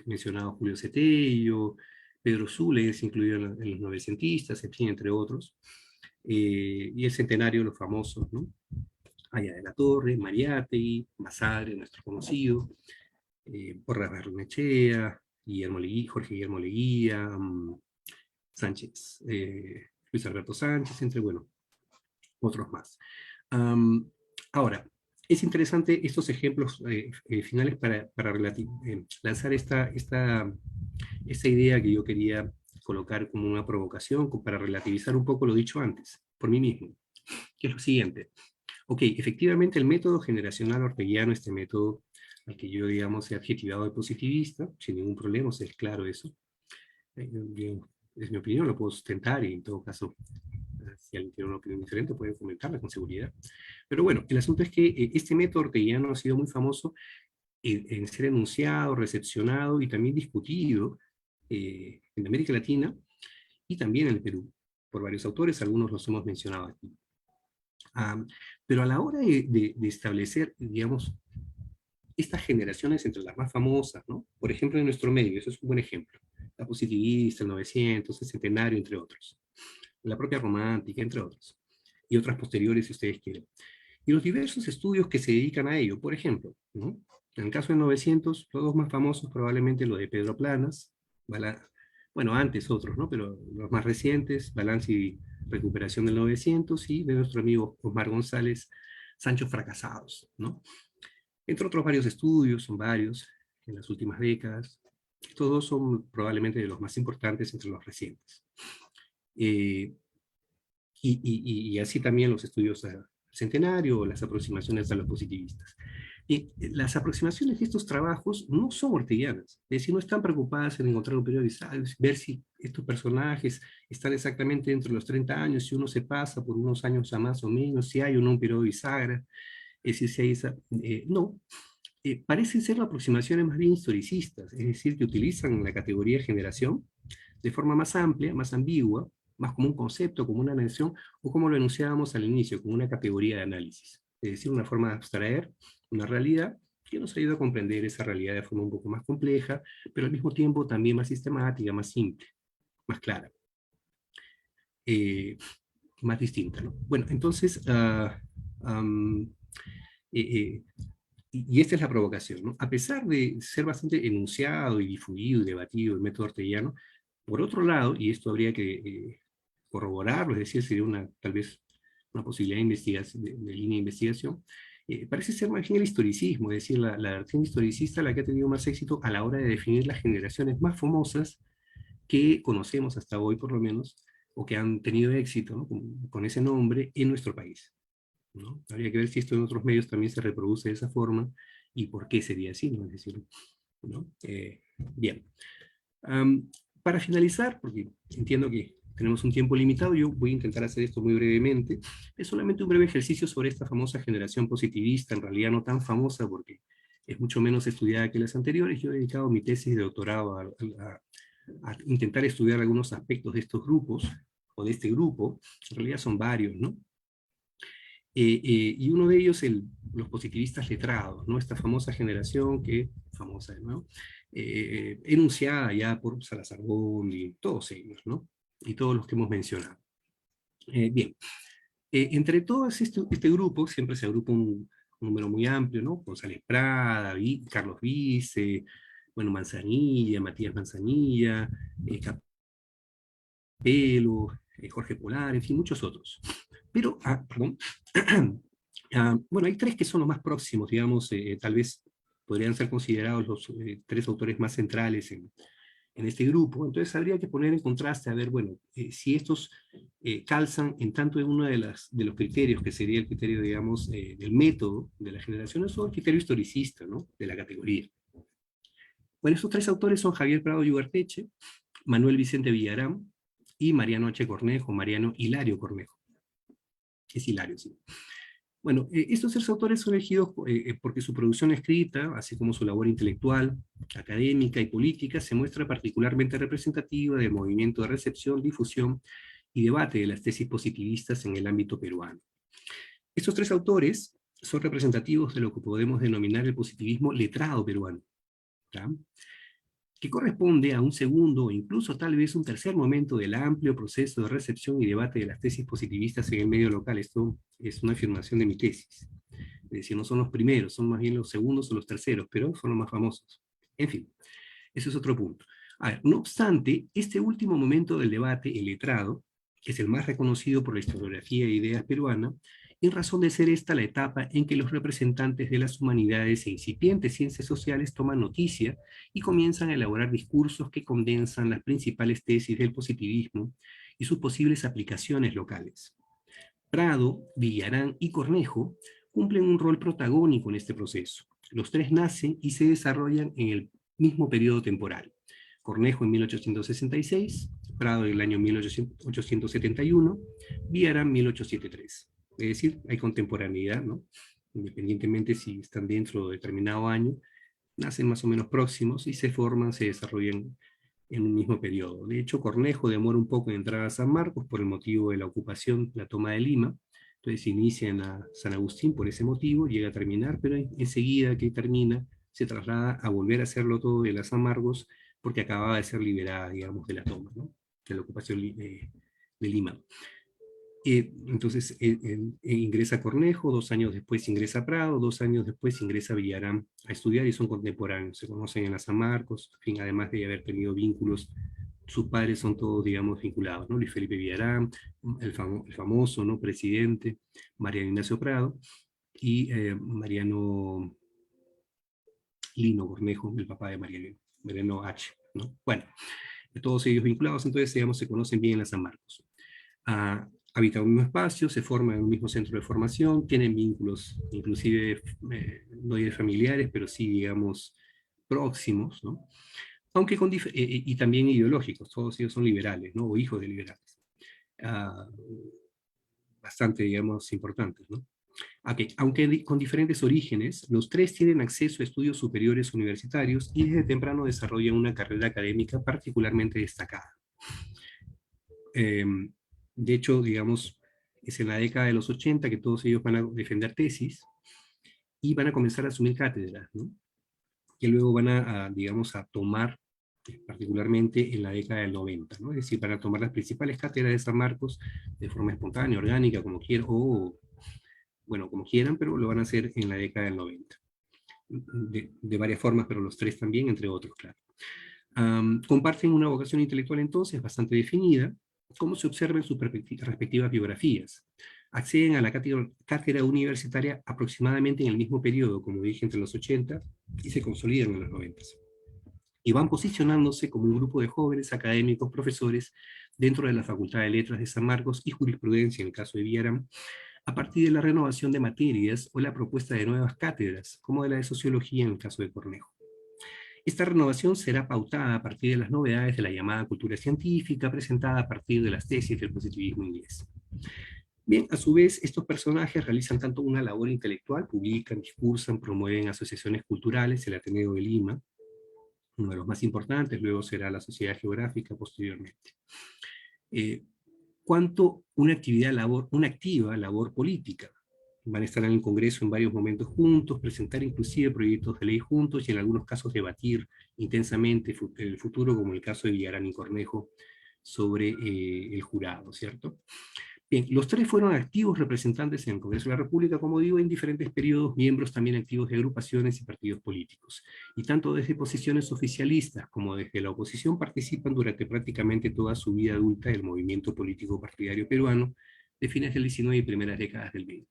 Speaker 3: mencionado Julio Cetello, Pedro Zules, incluido en los novecentistas, en fin, entre otros. Y el centenario, los famosos, ¿no? Aya de la Torre, Mariátegui, Basadre, nuestro conocido, Porras Barnechea, Jorge Guillermo Leguía, Sánchez, Luis Alberto Sánchez, entre, bueno, otros más. Ahora, es interesante estos ejemplos finales para lanzar esta idea que yo quería colocar como una provocación para relativizar un poco lo dicho antes, por mí mismo, que es lo siguiente. Ok, efectivamente el método generacional orteguiano, este método al que yo, digamos, he adjetivado de positivista, sin ningún problema, o sea, es claro eso. Es mi opinión, lo puedo sustentar, y en todo caso, si alguien tiene una opinión diferente, puede comentarla con seguridad. Pero bueno, el asunto es que este método orteguiano ha sido muy famoso en ser enunciado, recepcionado y también discutido en América Latina y también en el Perú, por varios autores, algunos los hemos mencionado aquí. Pero a la hora de establecer, digamos, estas generaciones entre las más famosas, ¿no? Por ejemplo, en nuestro medio, eso es un buen ejemplo. La positivista, el 900, el centenario, entre otros. La propia romántica, entre otros. Y otras posteriores, si ustedes quieren. Y los diversos estudios que se dedican a ello, por ejemplo, ¿no? En el caso de 900, los dos más famosos, probablemente los de Pedro Planas, bueno, antes otros, ¿no? Pero los más recientes, Balance y Recuperación del 900, y de nuestro amigo Osmar González, Sancho Fracasados, ¿no? Entre otros varios estudios, son varios, en las últimas décadas. Estos dos son probablemente de los más importantes entre los recientes. Y así también los estudios al centenario o las aproximaciones a los positivistas. Las aproximaciones de estos trabajos no son orteguianas, es decir, no están preocupadas en encontrar un periodo de ver si estos personajes están exactamente dentro de los 30 años, si uno se pasa por unos años a más o menos, si hay o no un periodo bisagra, es decir, si hay esa... no, parecen ser aproximaciones más bien historicistas, es decir, que utilizan la categoría de generación de forma más amplia, más ambigua, más como un concepto, como una noción, o como lo enunciábamos al inicio, como una categoría de análisis. Es decir, una forma de abstraer una realidad que nos ayuda a comprender esa realidad de forma un poco más compleja, pero al mismo tiempo también más sistemática, más simple, más clara, eh, más distinta, ¿no? Bueno, entonces, um, y esta es la provocación, ¿no? A pesar de ser bastante enunciado y difundido y debatido el método orteguiano, por otro lado, y esto habría que corroborarlo, es decir, sería tal vez una posibilidad de, investigación, de línea de investigación, parece ser más bien el historicismo, es decir, la versión historicista la que ha tenido más éxito a la hora de definir las generaciones más famosas que conocemos hasta hoy, por lo menos, o que han tenido éxito, ¿no? con ese nombre en nuestro país, ¿no? Habría que ver si esto en otros medios también se reproduce de esa forma y por qué sería así, ¿no? Es decir, ¿no? Bien. Para finalizar, porque entiendo que tenemos un tiempo limitado, yo voy a intentar hacer esto muy brevemente. Es solamente un breve ejercicio sobre esta famosa generación positivista, en realidad no tan famosa porque es mucho menos estudiada que las anteriores. Yo he dedicado mi tesis de doctorado a intentar estudiar algunos aspectos de estos grupos, o de este grupo, en realidad son varios, ¿no? Y uno de ellos, los positivistas letrados, ¿no? Esta famosa generación famosa de nuevo, enunciada ya por Salazar Gondi, todos ellos, ¿no? Y todos los que hemos mencionado. Bien, entre todos este grupo, siempre se agrupa un número muy amplio, ¿no? González Prada, Carlos Vice, bueno, Manzanilla, Matías Manzanilla, Capello, Jorge Polar, en fin, muchos otros. Pero, perdón, bueno, hay tres que son los más próximos, digamos, tal vez podrían ser considerados los tres autores más centrales en este grupo. Entonces habría que poner en contraste a ver, bueno, si estos calzan en tanto en uno de los criterios, que sería el criterio, digamos, del método de las generaciones, o el criterio historicista, ¿no? De la categoría. Bueno, estos tres autores son Javier Prado Yugarteche, Manuel Vicente Villarán y Mariano H. Cornejo, Mariano Hilario Cornejo. Es Hilario, sí. Bueno, estos tres autores son elegidos porque su producción escrita, así como su labor intelectual, académica y política, se muestra particularmente representativa del movimiento de recepción, difusión y debate de las tesis positivistas en el ámbito peruano. Estos tres autores son representativos de lo que podemos denominar el positivismo letrado peruano, ¿tá? Que corresponde a un segundo o incluso tal vez un tercer momento del amplio proceso de recepción y debate de las tesis positivistas en el medio local. Esto es una afirmación de mi tesis. Es decir, no son los primeros, son más bien los segundos o los terceros, pero son los más famosos. En fin, ese es otro punto. A ver, no obstante, este último momento del debate, el letrado, que es el más reconocido por la historiografía de ideas peruana, en razón de ser esta la etapa en que los representantes de las humanidades e incipientes ciencias sociales toman noticia y comienzan a elaborar discursos que condensan las principales tesis del positivismo y sus posibles aplicaciones locales. Prado, Villarán y Cornejo cumplen un rol protagónico en este proceso. Los tres nacen y se desarrollan en el mismo periodo temporal. Cornejo en 1866, Prado en el año 1871, Villarán en 1873. Es decir, hay contemporaneidad, ¿no? Independientemente si están dentro de determinado año, nacen más o menos próximos y se forman, se desarrollan en un mismo periodo. De hecho, Cornejo demora un poco en entrar a San Marcos por el motivo de la ocupación, la toma de Lima. Entonces inicia en San Agustín por ese motivo, llega a terminar, pero enseguida que termina, se traslada a volver a hacerlo todo de la San Marcos, porque acababa de ser liberada, digamos, de la toma, ¿no? De la ocupación de Lima. Entonces ingresa Cornejo, 2 años después ingresa Prado, 2 años después ingresa Villarán a estudiar y son contemporáneos, se conocen en la San Marcos, en fin, además de haber tenido vínculos, sus padres son todos, digamos, vinculados, ¿no? Luis Felipe Villarán, el famoso, ¿no? Presidente, Mariano Ignacio Prado, y Mariano Lino Cornejo, el papá de Mariano H., ¿no? Bueno, todos ellos vinculados, entonces, digamos, se conocen bien en la San Marcos. habitan un mismo espacio, se forman en un mismo centro de formación, tienen vínculos, inclusive no diré familiares, pero sí, digamos, próximos, ¿no? Aunque y también ideológicos, todos ellos son liberales, ¿no? O hijos de liberales. Ah, bastante, digamos, importantes, ¿no? Okay. Aunque con diferentes orígenes, los tres tienen acceso a estudios superiores universitarios y desde temprano desarrollan una carrera académica particularmente destacada. De hecho, digamos, es en la década de los 80 que todos ellos van a defender tesis y van a comenzar a asumir cátedras, ¿no? Que luego van digamos, a tomar, particularmente en la década del 90, ¿no? Es decir, van a tomar las principales cátedras de San Marcos de forma espontánea, orgánica, como quieran, o, bueno, como quieran, pero lo van a hacer en la década del 90. De varias formas, pero los tres también, entre otros, claro. Comparten una vocación intelectual entonces bastante definida, como se observa en sus respectivas biografías. Acceden a la cátedra universitaria aproximadamente en el mismo periodo, como dije, entre los 80 y se consolidan en los 90. Y van posicionándose como un grupo de jóvenes académicos, profesores, dentro de la Facultad de Letras de San Marcos y Jurisprudencia, en el caso de Villarán, a partir de la renovación de materias o la propuesta de nuevas cátedras, como de la de Sociología en el caso de Cornejo. Esta renovación será pautada a partir de las novedades de la llamada cultura científica, presentada a partir de las tesis del positivismo inglés. Bien, a su vez, estos personajes realizan tanto una labor intelectual, publican, discursan, promueven asociaciones culturales, el Ateneo de Lima, uno de los más importantes, luego será la Sociedad Geográfica posteriormente. Cuanto una activa labor política. Van a estar en el Congreso en varios momentos juntos, presentar inclusive proyectos de ley juntos y en algunos casos debatir intensamente el futuro, como el caso de Villarán y Cornejo, sobre el jurado, ¿cierto? Bien, los tres fueron activos representantes en el Congreso de la República, como digo, en diferentes periodos, miembros también activos de agrupaciones y partidos políticos. Y tanto desde posiciones oficialistas como desde la oposición participan durante prácticamente toda su vida adulta del movimiento político partidario peruano de fines del 19 y primeras décadas del 20.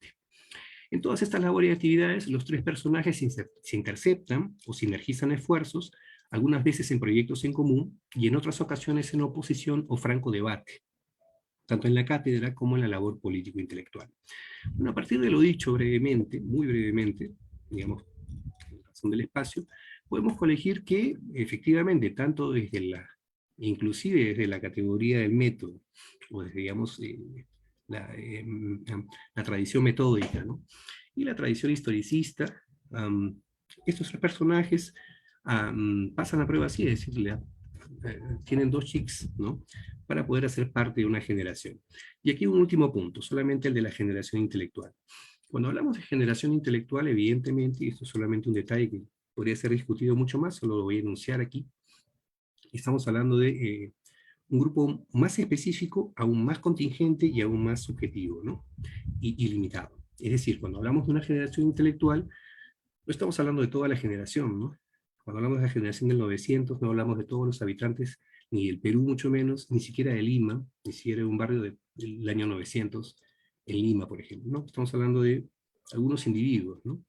Speaker 3: En todas estas labores y actividades, los tres personajes se interceptan o sinergizan esfuerzos, algunas veces en proyectos en común y en otras ocasiones en oposición o franco debate, tanto en la cátedra como en la labor político-intelectual. Bueno, a partir de lo dicho brevemente, muy brevemente, digamos, en razón del espacio, podemos colegir que efectivamente, tanto desde inclusive desde la categoría del método, o desde, digamos, la tradición metódica, ¿no? Y la tradición historicista, estos tres personajes pasan a prueba así, es decir, tienen dos chics, ¿no? Para poder hacer parte de una generación. Y aquí un último punto, solamente el de la generación intelectual. Cuando hablamos de generación intelectual, evidentemente, y esto es solamente un detalle que podría ser discutido mucho más, solo lo voy a enunciar aquí, estamos hablando de un grupo más específico, aún más contingente y aún más subjetivo, ¿no? Y limitado. Es decir, cuando hablamos de una generación intelectual, no estamos hablando de toda la generación, ¿no? Cuando hablamos de la generación del 900, no hablamos de todos los habitantes, ni del Perú mucho menos, ni siquiera de Lima, ni siquiera de un barrio del año 900 en Lima, por ejemplo, ¿no? Estamos hablando de algunos individuos, ¿no?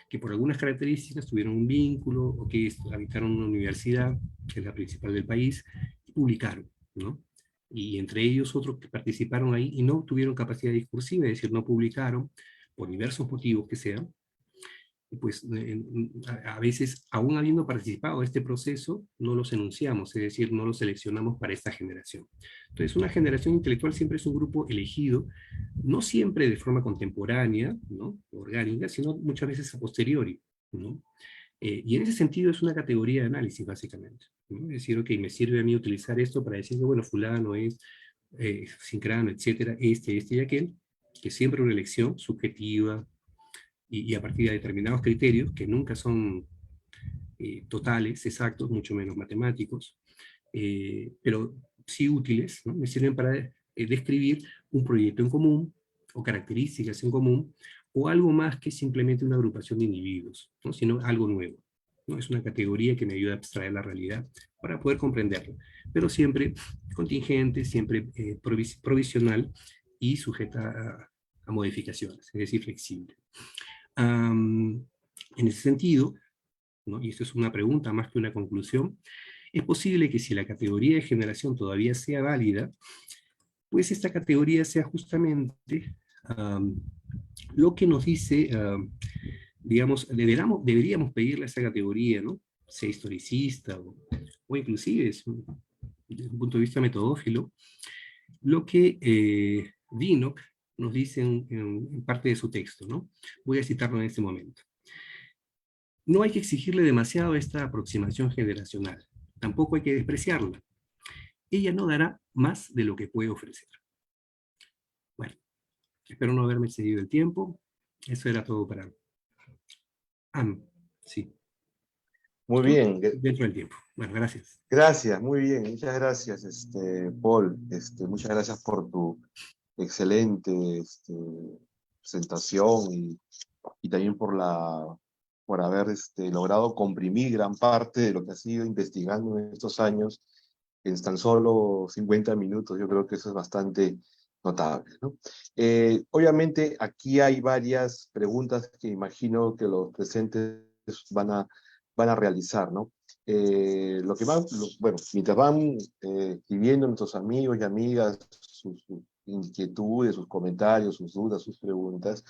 Speaker 3: Que por algunas características tuvieron un vínculo, o que habitaron una universidad, que es la principal del país, y publicaron, ¿no? Y entre ellos otros que participaron ahí y no tuvieron capacidad discursiva, es decir, no publicaron, por diversos motivos que sean, pues a veces, aún habiendo participado en este proceso, no los enunciamos, es decir, no los seleccionamos para esta generación. Entonces, una generación intelectual siempre es un grupo elegido, no siempre de forma contemporánea, ¿no? Orgánica, sino muchas veces a posteriori, ¿no? Y en ese sentido es una categoría de análisis, básicamente, ¿no? Es decir, ok, me sirve a mí utilizar esto para decir que, bueno, fulano es sincrano, etcétera, este y aquel, que siempre una elección subjetiva, y a partir de determinados criterios, que nunca son totales, exactos, mucho menos matemáticos, pero sí útiles, ¿no? Me sirven para describir un proyecto en común, o características en común, o algo más que simplemente una agrupación de individuos, ¿no? Sino algo nuevo, ¿no? Es una categoría que me ayuda a abstraer la realidad para poder comprenderla, pero siempre contingente, siempre provisional y sujeta a modificaciones, es decir, flexible. En ese sentido, ¿no? Y esto es una pregunta más que una conclusión, es posible que si la categoría de generación todavía sea válida, pues esta categoría sea justamente lo que nos dice, digamos, deberíamos pedirle a esa categoría, ¿no? Sea historicista o inclusive, desde un punto de vista metodófilo, lo que Vinocq nos dice en parte de su texto, ¿no? Voy a citarlo en este momento. No hay que exigirle demasiado a esta aproximación generacional, tampoco hay que despreciarla. Ella no dará más de lo que puede ofrecer. Bueno, espero no haberme excedido el tiempo. Eso era todo para... sí.
Speaker 2: Muy bien.
Speaker 3: Dentro del tiempo. Bueno, gracias.
Speaker 2: Gracias, muy bien. Muchas gracias, Paul. Muchas gracias por tu excelente presentación y también por haber logrado comprimir gran parte de lo que has ido investigando en estos años en tan solo 50 minutos. Yo creo que eso es bastante notable, ¿no? Obviamente aquí hay varias preguntas que imagino que los presentes van a realizar, ¿no? Bueno, mientras van escribiendo nuestros amigos y amigas sus inquietudes, sus comentarios, sus dudas, sus preguntas,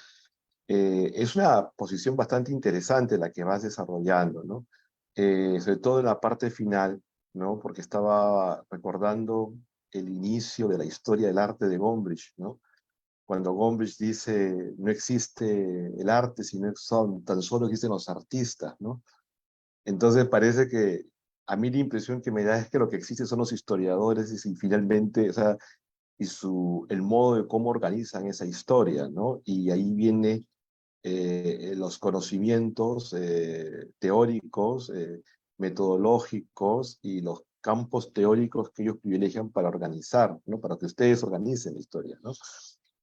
Speaker 2: es una posición bastante interesante la que vas desarrollando, ¿no? Sobre todo en la parte final, ¿no? Porque estaba recordando el inicio de la historia del arte de Gombrich, ¿no? Cuando Gombrich dice, no existe el arte, sino tan solo existen los artistas, ¿no? Entonces parece que a mí la impresión que me da es que lo que existe son los historiadores y finalmente, o sea, el modo de cómo organizan esa historia, ¿no? Y ahí viene los conocimientos teóricos, metodológicos y los campos teóricos que ellos privilegian para organizar, ¿no? Para que ustedes organicen la historia, ¿no?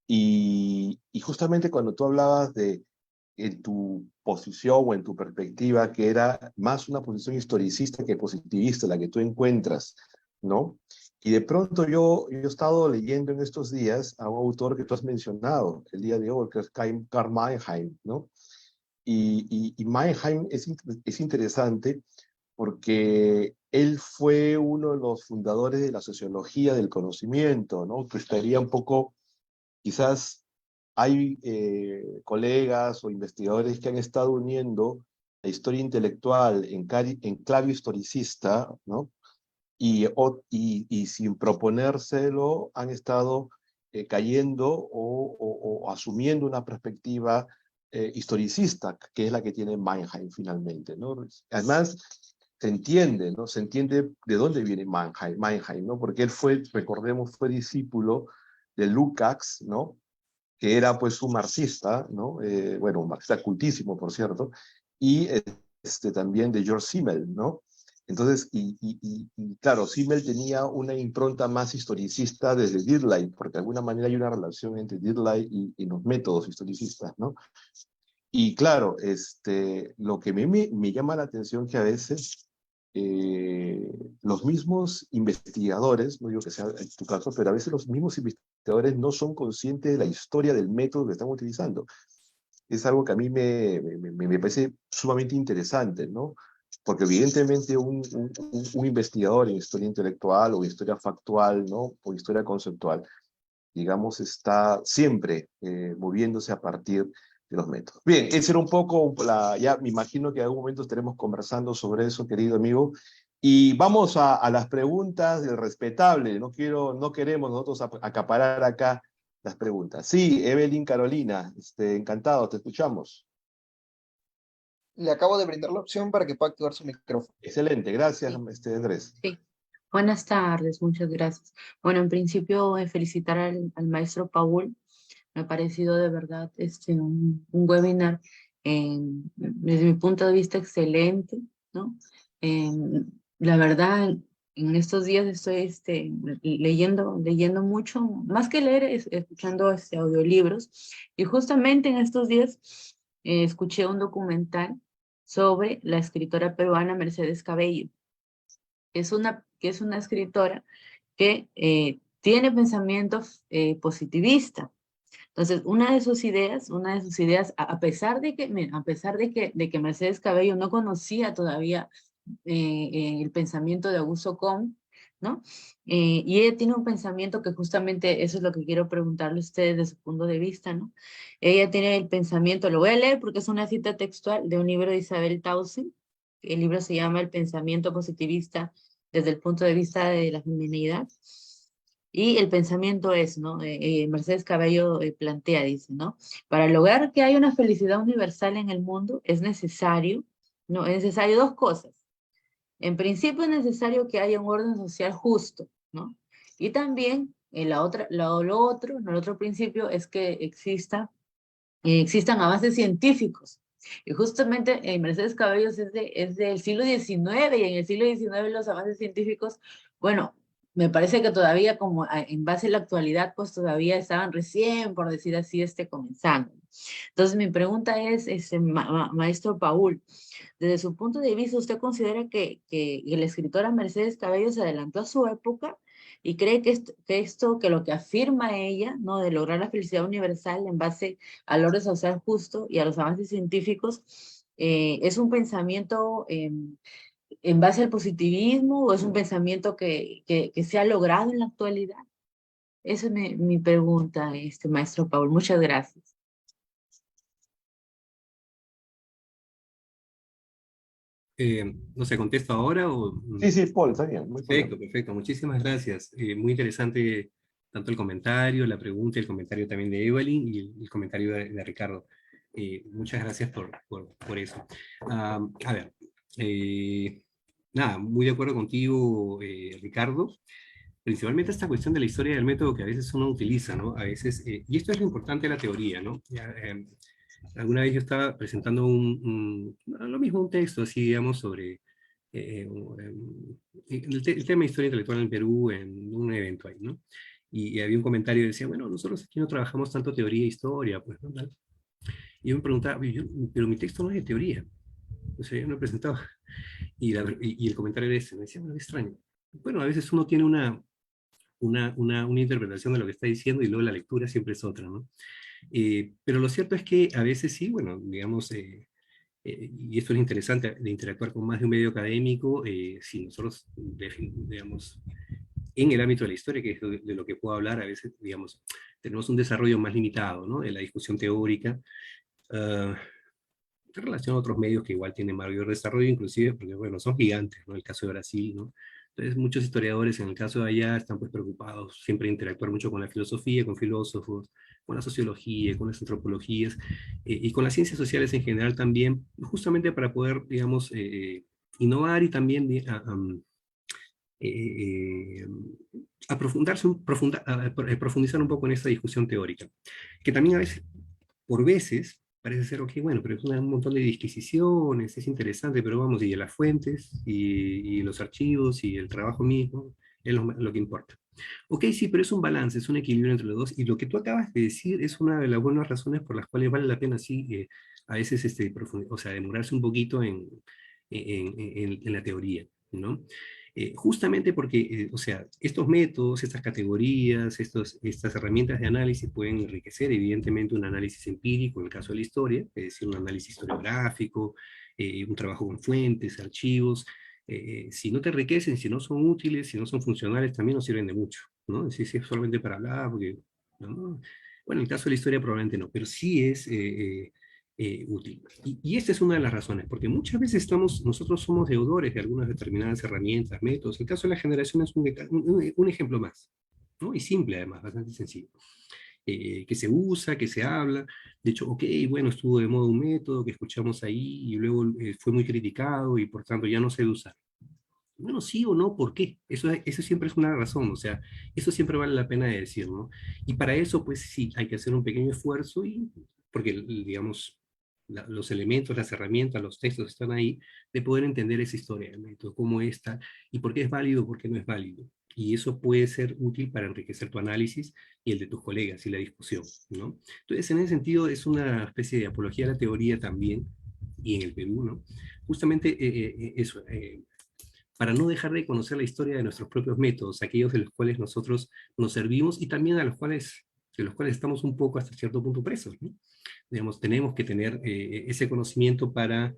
Speaker 2: Y justamente cuando tú hablabas de en tu posición o en tu perspectiva, que era más una posición historicista que positivista, la que tú encuentras, ¿no? Y de pronto yo he estado leyendo en estos días a un autor que tú has mencionado el día de hoy, que es Karl Mannheim, ¿no? Y Mannheim es interesante porque él fue uno de los fundadores de la sociología del conocimiento, ¿no? Que estaría un poco, quizás hay colegas o investigadores que han estado uniendo la historia intelectual en clave historicista, ¿no? Y sin proponérselo han estado cayendo o asumiendo una perspectiva historicista, que es la que tiene Mannheim finalmente, ¿no? Además, se entiende, ¿no? Se entiende de dónde viene Mannheim, ¿no? Porque él fue, recordemos, fue discípulo de Lukács, ¿no? Que era pues un marxista, ¿no? Bueno, un marxista cultísimo, por cierto, y también de George Simmel, ¿no? Entonces, claro, Simmel tenía una impronta más historicista desde Dirlein, porque de alguna manera hay una relación entre Dirlein y los métodos historicistas, ¿no? Y claro, lo que me llama la atención que a veces los mismos investigadores, no digo que sea en tu caso, pero a veces los mismos investigadores no son conscientes de la historia del método que están utilizando. Es algo que a mí me parece sumamente interesante, ¿no? Porque evidentemente un investigador en historia intelectual o historia factual, ¿no? O historia conceptual, digamos, está siempre moviéndose a partir de los métodos. Bien, ese era un poco, ya me imagino que en algún momento estaremos conversando sobre eso, querido amigo. Y vamos a las preguntas del respetable. No queremos nosotros acaparar acá las preguntas. Sí, Evelyn Carolina, encantado, te escuchamos.
Speaker 4: Le acabo de brindar la opción para que pueda activar su micrófono.
Speaker 2: Excelente, gracias,
Speaker 5: Sí.
Speaker 2: Andrés.
Speaker 5: Sí. Buenas tardes, muchas gracias. Bueno, en principio, felicitar al maestro Paul. Me ha parecido de verdad un webinar, desde mi punto de vista, excelente, ¿no? La verdad, en estos días estoy leyendo mucho, más que leer, escuchando audiolibros, y justamente en estos días escuché un documental sobre la escritora peruana Mercedes Cabello. Que es una escritora que tiene pensamiento positivista. Entonces, una de sus ideas, a pesar de que Mercedes Cabello no conocía todavía el pensamiento de Augusto Comte, ¿no? Y ella tiene un pensamiento que justamente eso es lo que quiero preguntarle a ustedes desde su punto de vista, ¿no? Ella tiene el pensamiento, lo voy a leer porque es una cita textual de un libro de Isabel Taussig. El libro se llama El pensamiento positivista desde el punto de vista de la feminidad. Y el pensamiento es, ¿no? Mercedes Cabello plantea, dice, ¿no? Para lograr que haya una felicidad universal en el mundo es necesario, ¿no? Es necesario dos cosas. En principio es necesario que haya un orden social justo, ¿no? Y también lo otro principio es que existan avances científicos. Y justamente Mercedes Cabellos es del siglo XIX y en el siglo XIX los avances científicos, bueno, me parece que todavía como en base a la actualidad, pues todavía estaban recién, por decir así, comenzando. Entonces mi pregunta es, maestro Paul, desde su punto de vista, ¿usted considera que la escritora Mercedes Cabello se adelantó a su época y cree que lo que afirma ella, ¿no? De lograr la felicidad universal en base al orden social justo y a los avances científicos, es un pensamiento en base al positivismo o es un pensamiento que se ha logrado en la actualidad? Esa es mi pregunta, maestro Paul. Muchas gracias.
Speaker 3: No sé, ¿contesto ahora o...?
Speaker 2: Sí, sí, Paul, está bien. Muy
Speaker 3: Perfecto, perfecto. Muchísimas gracias. Muy interesante tanto el comentario, la pregunta, el comentario también de Evelyn y el comentario de Ricardo. Muchas gracias por eso. A ver, nada, muy de acuerdo contigo, Ricardo. Principalmente esta cuestión de la historia del método que a veces uno utiliza, ¿no? A veces, y esto es lo importante de la teoría, ¿no? Alguna vez yo estaba presentando lo mismo, un texto así, digamos, sobre el tema de historia intelectual en Perú en un evento ahí, ¿no? Y había un comentario que decía, bueno, nosotros aquí no trabajamos tanto teoría e historia, pues, ¿no? Y yo me preguntaba, "Oye, pero mi texto no es de teoría, o sea, yo no he presentado". Y el comentario era ese, me decía, bueno, qué extraño. Bueno, a veces uno tiene una interpretación de lo que está diciendo y luego la lectura siempre es otra, ¿no? Pero lo cierto es que a veces sí, bueno, digamos, y esto es interesante, de interactuar con más de un medio académico, si nosotros, digamos, en el ámbito de la historia, que es de lo que puedo hablar, a veces, digamos, tenemos un desarrollo más limitado, ¿no? De la discusión teórica, en relación a otros medios que igual tienen mayor desarrollo, inclusive, porque, bueno, son gigantes, ¿no? El caso de Brasil, ¿no? Entonces, muchos historiadores en el caso de allá están pues preocupados siempre de interactuar mucho con la filosofía, con filósofos, con la sociología, con las antropologías, y con las ciencias sociales en general también, justamente para poder, digamos, innovar y también eh, profundizar un poco en esta discusión teórica, que también a veces, por veces, parece ser, ok, bueno, pero es un montón de disquisiciones, es interesante, pero vamos, y de las fuentes, y los archivos, y el trabajo mismo, es lo que importa. Ok, sí, pero es un balance, es un equilibrio entre los dos, y lo que tú acabas de decir es una de las buenas razones por las cuales vale la pena, sí, a veces, o sea, demorarse un poquito en la teoría, ¿no? Justamente porque, o sea, estos métodos, estas categorías, estas herramientas de análisis pueden enriquecer evidentemente un análisis empírico, en el caso de la historia, es decir, un análisis historiográfico, un trabajo con fuentes, archivos. Si no te enriquecen, si no son útiles, si no son funcionales, también nos sirven de mucho, ¿no? Si es solamente para hablar, porque, ¿no? Bueno, en el caso de la historia probablemente no, pero sí es útil. Y esta es una de las razones, porque muchas veces nosotros somos deudores de algunas determinadas herramientas, métodos. El caso de la generación es un ejemplo más, ¿no? Y simple además, bastante sencillo. Que se usa, que se habla. De hecho, ok, bueno, estuvo de moda un método que escuchamos ahí y luego fue muy criticado y por tanto ya no se debe usar. Bueno, sí o no, ¿por qué? Eso siempre es una razón, o sea, eso siempre vale la pena de decir, ¿no? Y para eso, pues sí, hay que hacer un pequeño esfuerzo porque, digamos, los elementos, las herramientas, los textos están ahí, de poder entender esa historia del método, cómo está, y por qué es válido, por qué no es válido. Y eso puede ser útil para enriquecer tu análisis y el de tus colegas y la discusión, ¿no? Entonces, en ese sentido, es una especie de apología a la teoría también, y en el Perú, ¿no? Justamente eso, para no dejar de conocer la historia de nuestros propios métodos, aquellos de los cuales nosotros nos servimos y también de los cuales estamos un poco hasta cierto punto presos, ¿no? Digamos, tenemos que tener ese conocimiento para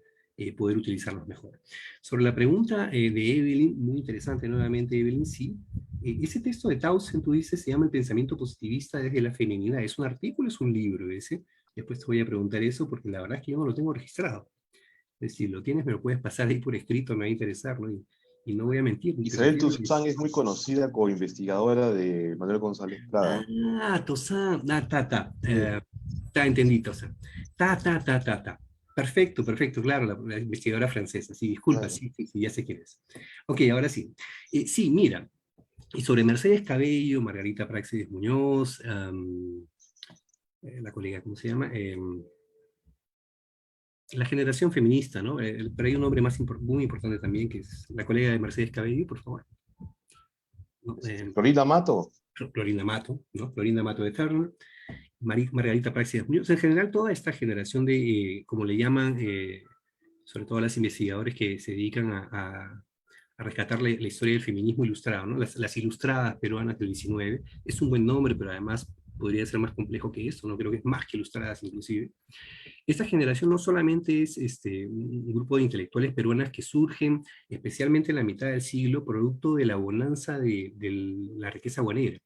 Speaker 3: poder utilizarlos mejor. Sobre la pregunta de Evelyn, muy interesante nuevamente Evelyn, sí, ese texto de Tausen, tú dices, se llama El pensamiento positivista desde la feminidad. ¿Es un artículo o es un libro ese? Después te voy a preguntar eso porque la verdad es que yo no lo tengo registrado. Es decir, lo tienes, me lo puedes pasar ahí por escrito, me va a interesar, ¿no? Y no voy a mentir. Te
Speaker 2: Isabel
Speaker 3: refiero
Speaker 2: Toussaint es muy conocida como investigadora de Manuel González Prada.
Speaker 3: Toussaint,
Speaker 2: Sí.
Speaker 3: está entendido, Toussaint. Ta. Perfecto, perfecto, claro, la investigadora francesa. Sí, disculpa,
Speaker 2: Claro.
Speaker 3: sí, ya sé quién es. Ok, ahora sí. Sí, mira, y sobre Mercedes Cabello, Margarita Praxedis Muñoz, la colega, ¿cómo se llama? La generación feminista, ¿no? Pero hay un nombre muy importante también, que es la colega de Mercedes Cabello, por favor. ¿No?
Speaker 2: Florinda Mato.
Speaker 3: Florinda Mato, ¿no? Florinda Mato de Turner, Margarita Praxedis Muñoz. En general, toda esta generación de, como le llaman, sobre todo las investigadores que se dedican a rescatar la historia del feminismo ilustrado, ¿no? Las ilustradas peruanas del 19, es un buen nombre, pero además podría ser más complejo que esto, ¿no? Creo que es más que ilustradas inclusive. Esta generación no solamente es un grupo de intelectuales peruanas que surgen especialmente en la mitad del siglo, producto de la bonanza de la riqueza guanera.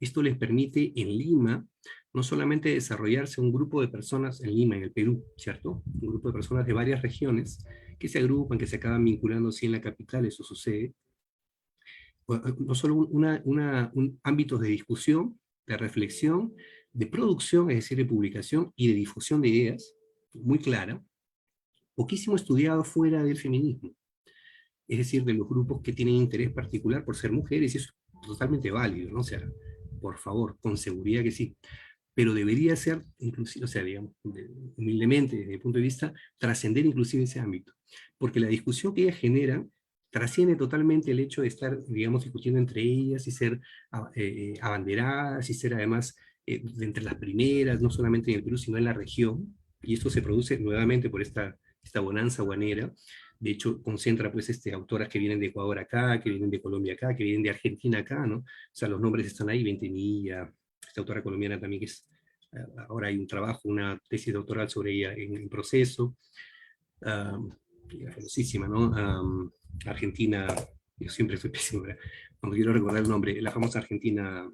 Speaker 3: Esto les permite en Lima no solamente desarrollarse un grupo de personas en Lima, en el Perú, ¿cierto? Un grupo de personas de varias regiones que se agrupan, que se acaban vinculando sí en la capital, eso sucede. No solo un ámbitos de discusión, de reflexión, de producción, es decir, de publicación y de difusión de ideas, muy clara, poquísimo estudiado fuera del feminismo, es decir, de los grupos que tienen interés particular por ser mujeres, y eso es totalmente válido, ¿no? O sea, por favor, con seguridad que sí, pero debería ser, inclusive, o sea, digamos, humildemente, desde mi punto de vista, trascender inclusive ese ámbito, porque la discusión que ellas generan trasciende totalmente el hecho de estar, digamos, discutiendo entre ellas y ser abanderadas y ser además de entre las primeras, no solamente en el Perú, sino en la región, y esto se produce nuevamente por esta bonanza guanera. De hecho, concentra pues autoras que vienen de Ecuador acá, que vienen de Colombia acá, que vienen de Argentina acá, ¿no? O sea, los nombres están ahí, Ventanilla, esta autora colombiana también que es, ahora hay un trabajo, una tesis doctoral sobre ella en proceso, famosísima, ¿no? Argentina, yo siempre soy pésimo, cuando quiero recordar el nombre, la famosa Argentina,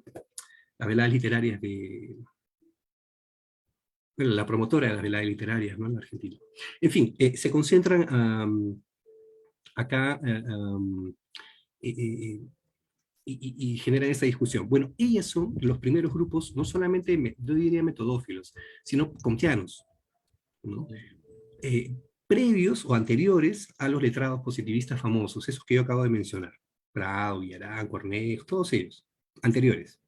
Speaker 3: las veladas literarias de, bueno, la promotora de las veladas literarias, ¿no? En Argentina. En fin, se concentran acá y generan esa discusión. Bueno, ellas son los primeros grupos, no solamente, yo diría metodófilos, sino comtianos, ¿no? Previos o anteriores a los letrados positivistas famosos, esos que yo acabo de mencionar, Prado, Villarán, Cornejo, todos ellos, anteriores.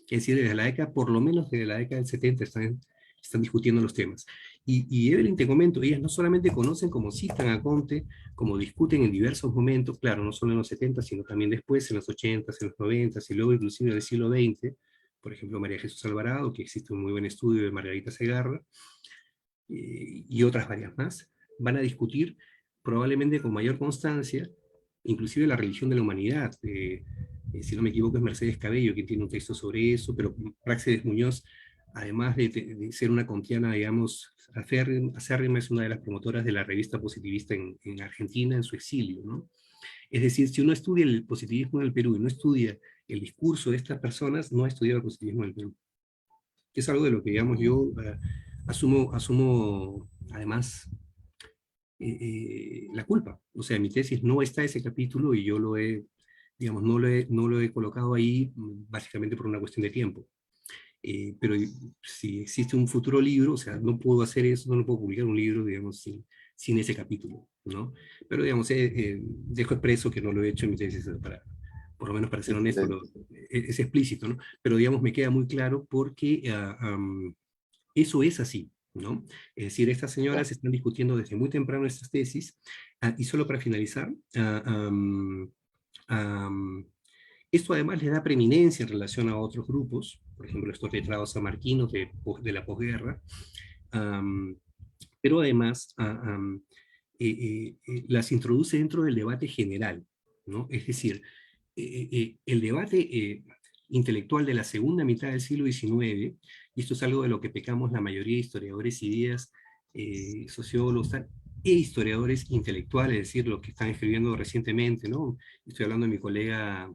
Speaker 3: Es decir, desde la década, por lo menos desde la década del 70 están discutiendo los temas. Y Evelyn, te comento, ellas no solamente conocen, como citan a Comte, como discuten en diversos momentos, claro, no solo en los 70, sino también después, en los 80, en los 90, y luego inclusive en el siglo XX, por ejemplo, María Jesús Alvarado, que existe un muy buen estudio de Margarita Segarra, y otras varias más, van a discutir probablemente con mayor constancia, inclusive la religión de la humanidad. Si no me equivoco es Mercedes Cabello quien tiene un texto sobre eso, pero Praxedis Muñoz, además de ser una kantiana, digamos, acérrima, es una de las promotoras de la revista positivista en Argentina, en su exilio, ¿no? Es decir, si uno estudia el positivismo en el Perú y no estudia el discurso de estas personas, no ha estudiado el positivismo en el Perú. Que es algo de lo que, digamos, yo asumo además, la culpa. O sea, en mi tesis no está ese capítulo y yo digamos, no lo he colocado ahí básicamente por una cuestión de tiempo. Pero si existe un futuro libro, o sea, no puedo hacer eso, no puedo publicar un libro, digamos, sin ese capítulo, ¿no? Pero, digamos, dejo expreso que no lo he hecho en mi tesis por lo menos para ser honesto, es explícito, ¿no? Pero, digamos, me queda muy claro porque eso es así, ¿no? Es decir, estas señoras están discutiendo desde muy temprano estas tesis, y solo para finalizar, esto además les da preeminencia en relación a otros grupos, por ejemplo, estos letrados samarquinos de la posguerra, pero además las introduce dentro del debate general, ¿no? Es decir, el debate intelectual de la segunda mitad del siglo XIX, y esto es algo de lo que pecamos la mayoría de historiadores, ideas, sociólogos, e historiadores intelectuales, es decir, los que están escribiendo recientemente, ¿no? Estoy hablando de mi colega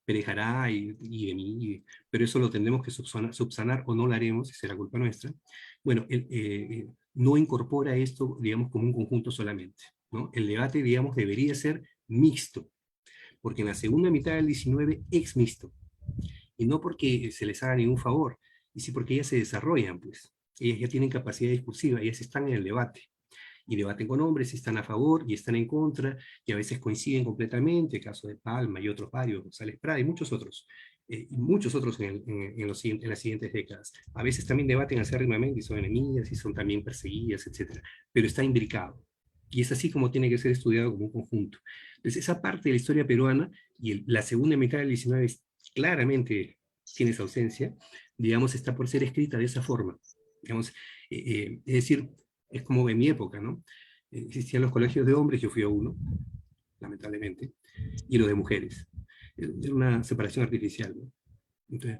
Speaker 3: Pérez Garay y de mí, pero eso lo tendremos que subsanar o no lo haremos, y será culpa nuestra. Bueno, no incorpora esto, digamos, como un conjunto solamente, ¿no? El debate, digamos, debería ser mixto, porque en la segunda mitad del 19 es mixto, y no porque se les haga ningún favor, y sí porque ellas se desarrollan, pues. Ellas ya tienen capacidad discursiva, ellas están en el debate, y debaten con hombres, y están a favor, y están en contra, y a veces coinciden completamente, el caso de Palma y otros varios, González Prada y muchos otros en las siguientes décadas. A veces también debaten acérrimamente y son enemigas, y son también perseguidas, etc. Pero está imbricado. Y es así como tiene que ser estudiado como un conjunto. Entonces, esa parte de la historia peruana, y la segunda mitad del 19 claramente tiene esa ausencia, digamos, está por ser escrita de esa forma. Digamos, es decir, es como en mi época, ¿no? Existían los colegios de hombres, yo fui a uno, lamentablemente, y los de mujeres. Era una separación artificial, ¿no? Entonces,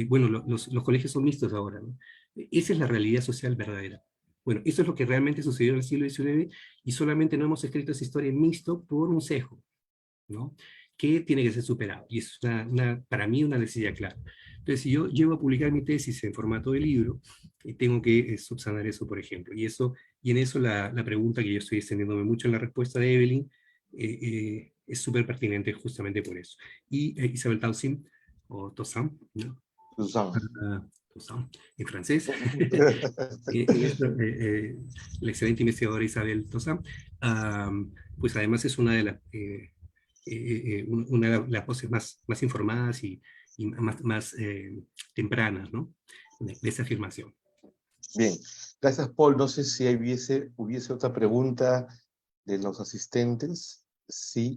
Speaker 3: bueno, los colegios son mixtos ahora, ¿no? Esa es la realidad social verdadera. Bueno, eso es lo que realmente sucedió en el siglo XIX, y solamente no hemos escrito esa historia en mixto por un sesgo, ¿no? Que tiene que ser superado, y es para mí una necesidad clara. Entonces, si yo llego a publicar mi tesis en formato de libro, tengo que subsanar eso, por ejemplo, y en eso la pregunta que yo estoy extendiéndome mucho en la respuesta de Evelyn, es súper pertinente justamente por eso. Y Isabel Taussig, o Toussaint, ¿no?
Speaker 2: Susana.
Speaker 3: Toussaint, en francés, la excelente investigadora Isabel Toussaint, pues además es una de las una de las voces más informadas y más tempranas, ¿no? De esa afirmación.
Speaker 2: Bien, gracias, Paul. No sé si hubiese otra pregunta de los asistentes. Sí,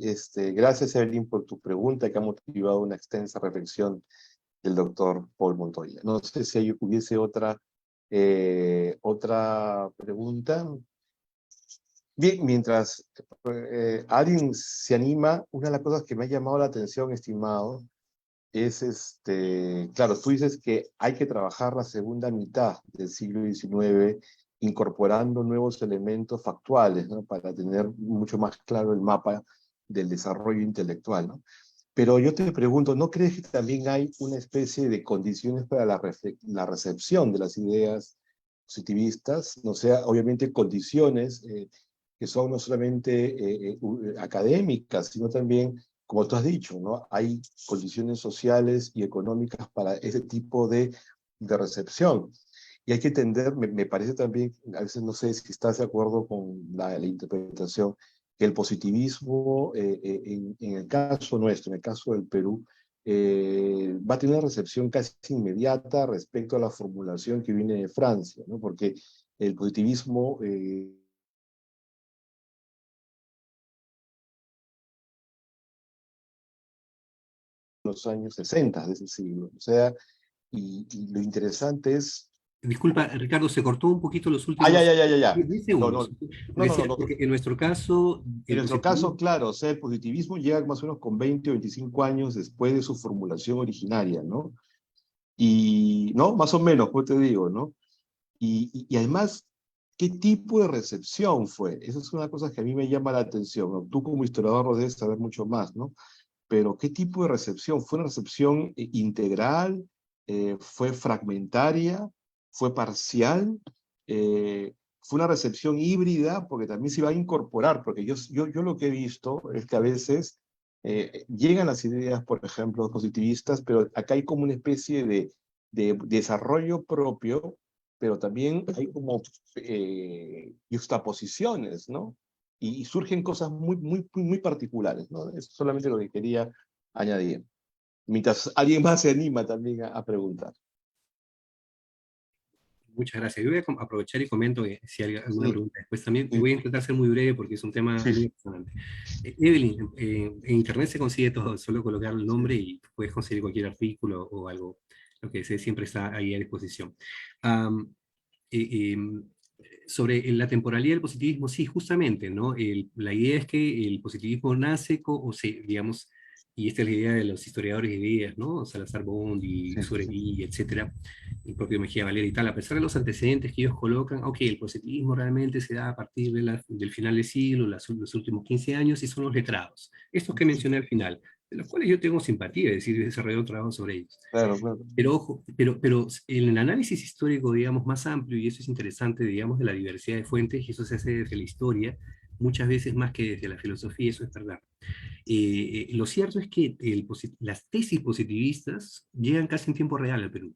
Speaker 2: gracias, Evelyn, por tu pregunta que ha motivado una extensa reflexión del doctor Paul Montoya. No sé si hubiese otra pregunta. Bien, mientras alguien se anima, una de las cosas que me ha llamado la atención, estimado, es, claro, tú dices que hay que trabajar la segunda mitad del siglo XIX incorporando nuevos elementos factuales, ¿no? Para tener mucho más claro el mapa del desarrollo intelectual, ¿no? Pero yo te pregunto, ¿no crees que también hay una especie de condiciones para la recepción de las ideas positivistas? No sea, obviamente, condiciones que son no solamente académicas, sino también, como tú has dicho, ¿no? Hay condiciones sociales y económicas para ese tipo de recepción. Y hay que entender, me parece también, a veces no sé si estás de acuerdo con la interpretación, que el positivismo, en el caso nuestro, en el caso del Perú, va a tener una recepción casi inmediata respecto a la formulación que viene de Francia, ¿no? Porque el positivismo los años 60 de ese siglo. O sea, y lo interesante es...
Speaker 3: Disculpa, Ricardo, se cortó un poquito los
Speaker 2: Ah,
Speaker 3: últimos
Speaker 2: ya.
Speaker 3: 10
Speaker 2: No,
Speaker 3: segundos.
Speaker 2: no, no, no,
Speaker 3: Decía,
Speaker 2: no.
Speaker 3: porque en nuestro caso,
Speaker 2: En
Speaker 3: el
Speaker 2: nuestro caso,
Speaker 3: positivismo...
Speaker 2: claro, o sea, el positivismo llega más o menos con 20 o 25 años después de su formulación originaria, ¿no? Y, ¿no? Más o menos, pues te digo, ¿no? Y además, ¿qué tipo de recepción fue? Esa es una cosa que a mí me llama la atención, ¿no? Tú como historiador lo debes saber mucho más, ¿no? Pero ¿qué tipo de recepción? ¿Fue una recepción integral? ¿Fue fragmentaria? ¿Fue parcial? ¿Fue una recepción híbrida? Porque también se va a incorporar, porque yo lo que he visto es que a veces llegan las ideas, por ejemplo, positivistas, pero acá hay como una especie de desarrollo propio, pero también hay como juxtaposiciones, ¿no? Y surgen cosas muy particulares, ¿no? Es solamente lo que quería añadir. Mientras alguien más se anima también a preguntar.
Speaker 3: Muchas gracias. Yo voy a aprovechar y comento que si hay alguna
Speaker 2: Sí,
Speaker 3: pregunta después también. Y
Speaker 2: sí,
Speaker 3: voy a intentar ser muy breve porque es un tema muy
Speaker 2: sí.
Speaker 3: emocionante. Evelyn, en internet se consigue todo, solo colocar el nombre y puedes conseguir cualquier artículo o algo, lo que sea, siempre está ahí a disposición. Um, sobre la temporalidad del positivismo, sí, justamente, ¿no? La idea es que el positivismo nace, digamos, Y esta es la idea de los historiadores de ideas, ¿no? Salazar Bondi,
Speaker 2: Sí, sí, sí.
Speaker 3: Surelí, etcétera, el propio Mejía Valera y tal. A pesar de los antecedentes que ellos colocan, ok, el positivismo realmente se da a partir del final del siglo, los últimos 15 años, y son los letrados. Estos que mencioné al final, de los cuales yo tengo simpatía, es decir, he desarrollado un trabajo sobre ellos.
Speaker 2: Claro, claro.
Speaker 3: Pero ojo, pero en el análisis histórico, digamos, más amplio, y eso es interesante, digamos, de la diversidad de fuentes, y eso se hace desde la historia, muchas veces más que desde la filosofía, eso es verdad. Lo cierto es que las tesis positivistas llegan casi en tiempo real al Perú.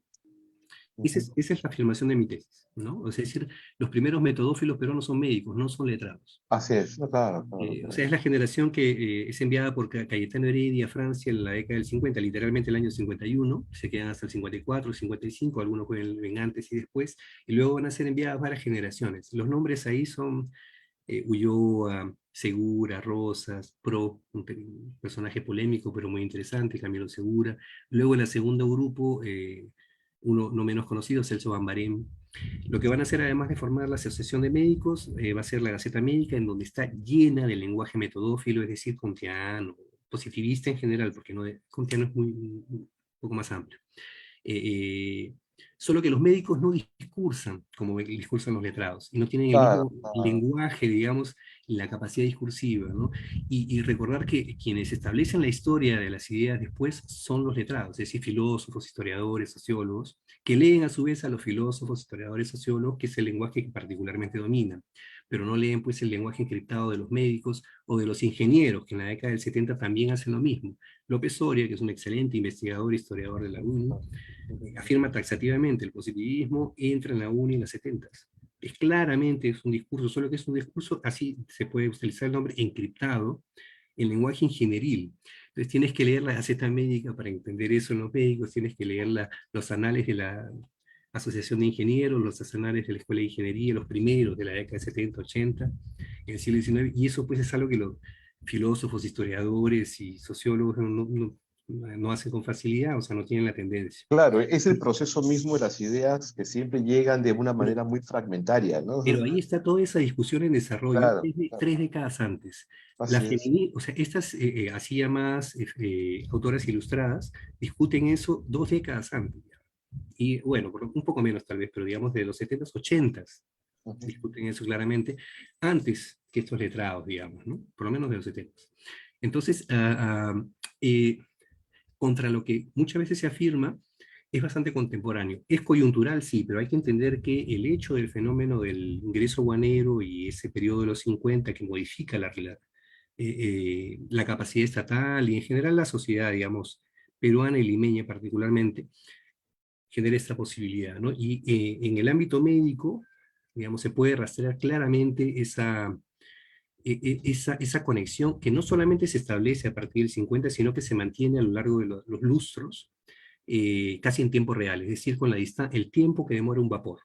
Speaker 3: Esa es la afirmación de mi tesis, ¿no? Es decir, los primeros metodófilos peruanos son médicos, no son letrados.
Speaker 2: Así es, no, claro, claro,
Speaker 3: O
Speaker 2: claro.
Speaker 3: sea, es la generación que es enviada por Cayetano Heredia a Francia en la década del 50, literalmente el año 51, se quedan hasta el 54, 55, algunos ven antes y después, y luego van a ser enviadas varias generaciones. Los nombres ahí son Ulloa, Segura, Rosas, un personaje polémico pero muy interesante, Camilo Segura. Luego en el segundo grupo, uno no menos conocido, Celso Bambarén. Lo que van a hacer, además de formar la Asociación de Médicos, va a ser la Gaceta Médica, en donde está llena de lenguaje metodófilo, es decir, kantiano, positivista en general, porque no, kantiano es un poco más amplio. Eh, Solo que los médicos no discursan como discursan los letrados, y no tienen el
Speaker 2: Claro,
Speaker 3: mismo
Speaker 2: claro.
Speaker 3: lenguaje, digamos, la capacidad discursiva, ¿no? Y recordar que quienes establecen la historia de las ideas después son los letrados, es decir, filósofos, historiadores, sociólogos, que leen a su vez a los filósofos, historiadores, sociólogos, que es el lenguaje que particularmente dominan, pero no leen pues el lenguaje encriptado de los médicos o de los ingenieros, que en la década del 70 también hacen lo mismo. López Soria, que es un excelente investigador, historiador de la UNI, afirma taxativamente el positivismo entra en la UNI en las 70. Es claramente es un discurso, solo que es un discurso, así se puede utilizar el nombre, encriptado, en lenguaje ingenieril. Entonces tienes que leer la Gaceta Médica para entender eso en los médicos, tienes que leer los anales de la Asociación de Ingenieros, los anales de la Escuela de Ingeniería, los primeros de la década de 70, 80, en el siglo XIX, y eso pues es algo que los filósofos, historiadores y sociólogos no hacen con facilidad, o sea, no tienen la tendencia.
Speaker 2: Claro, es el proceso mismo de las ideas que siempre llegan de una manera muy fragmentaria, ¿no?
Speaker 3: Pero ahí está toda esa discusión en desarrollo
Speaker 2: Claro, claro,
Speaker 3: tres décadas antes.
Speaker 2: así es.
Speaker 3: O sea, estas así llamadas autoras ilustradas discuten eso 2 décadas antes. Y bueno, un poco menos tal vez, pero digamos de los 70s, 80s,
Speaker 2: Ujú.
Speaker 3: discuten eso claramente, antes que estos letrados, digamos, ¿no? Por lo menos de los 70s. Entonces, contra lo que muchas veces se afirma, es bastante contemporáneo. Es coyuntural, sí, pero hay que entender que el hecho del fenómeno del ingreso guanero y ese periodo de los 50 que modifica la capacidad estatal y en general la sociedad, digamos, peruana y limeña particularmente, genera esta posibilidad, ¿no? Y en el ámbito médico, digamos, se puede rastrear claramente esa conexión que no solamente se establece a partir del 50, sino que se mantiene a lo largo de los lustros, casi en tiempo real, es decir, con el tiempo que demora un vapor.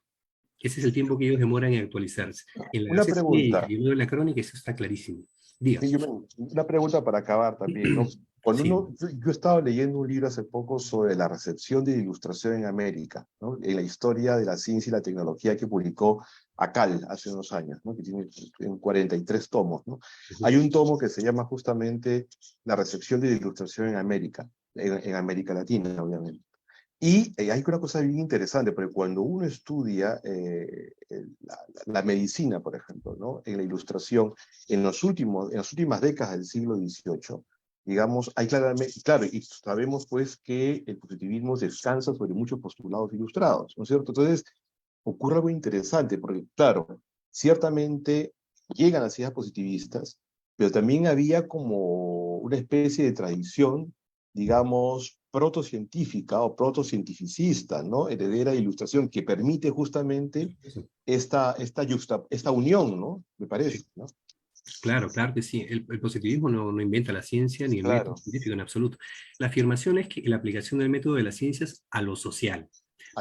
Speaker 3: Ese es el tiempo que ellos demoran en actualizarse. En la
Speaker 2: Una
Speaker 3: Gaceta Médica
Speaker 2: pregunta,
Speaker 3: y luego en la crónica eso está clarísimo. Diga.
Speaker 2: sí, una pregunta para acabar también, ¿no? Cuando
Speaker 3: Sí.
Speaker 2: yo estaba leyendo un libro hace poco sobre la recepción de ilustración en América, ¿no? En la historia de la ciencia y la tecnología que publicó ACAL hace unos años, ¿no? Que tiene en 43 tomos, ¿no? Hay un tomo que se llama justamente La recepción de la ilustración en América, en América Latina, obviamente. Y hay una cosa bien interesante, porque cuando uno estudia la medicina, por ejemplo, ¿no? En la ilustración, en las últimas décadas del siglo XVIII, digamos, hay claramente, claro, y sabemos pues que el positivismo descansa sobre muchos postulados ilustrados, ¿no es cierto? Entonces, ocurre algo interesante, porque claro, ciertamente llegan las ideas positivistas, pero también había como una especie de tradición, digamos, protocientífica o protocientificista, ¿no? Heredera de ilustración, que permite justamente esta unión, ¿no? Me parece, ¿no?
Speaker 3: Claro, claro que sí. El positivismo no inventa la ciencia ni el método
Speaker 2: Claro,
Speaker 3: científico en absoluto. La afirmación es que la aplicación del método de las ciencias a lo social,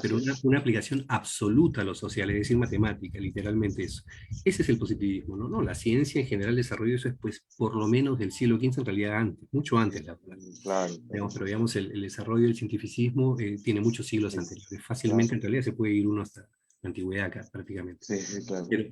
Speaker 3: pero
Speaker 2: así es.
Speaker 3: una aplicación absoluta a lo social, es decir, matemática, literalmente eso. Ese es el positivismo, ¿no? No, la ciencia en general desarrolló eso después, por lo menos del siglo XV, en realidad antes, mucho antes, la verdad.
Speaker 2: Claro,
Speaker 3: Digamos, pero digamos, el desarrollo del cientificismo tiene muchos siglos anteriores.
Speaker 2: claro.
Speaker 3: Fácilmente, en realidad, se puede ir uno hasta antigüedad acá, prácticamente.
Speaker 2: Sí, sí, claro.
Speaker 3: Pero,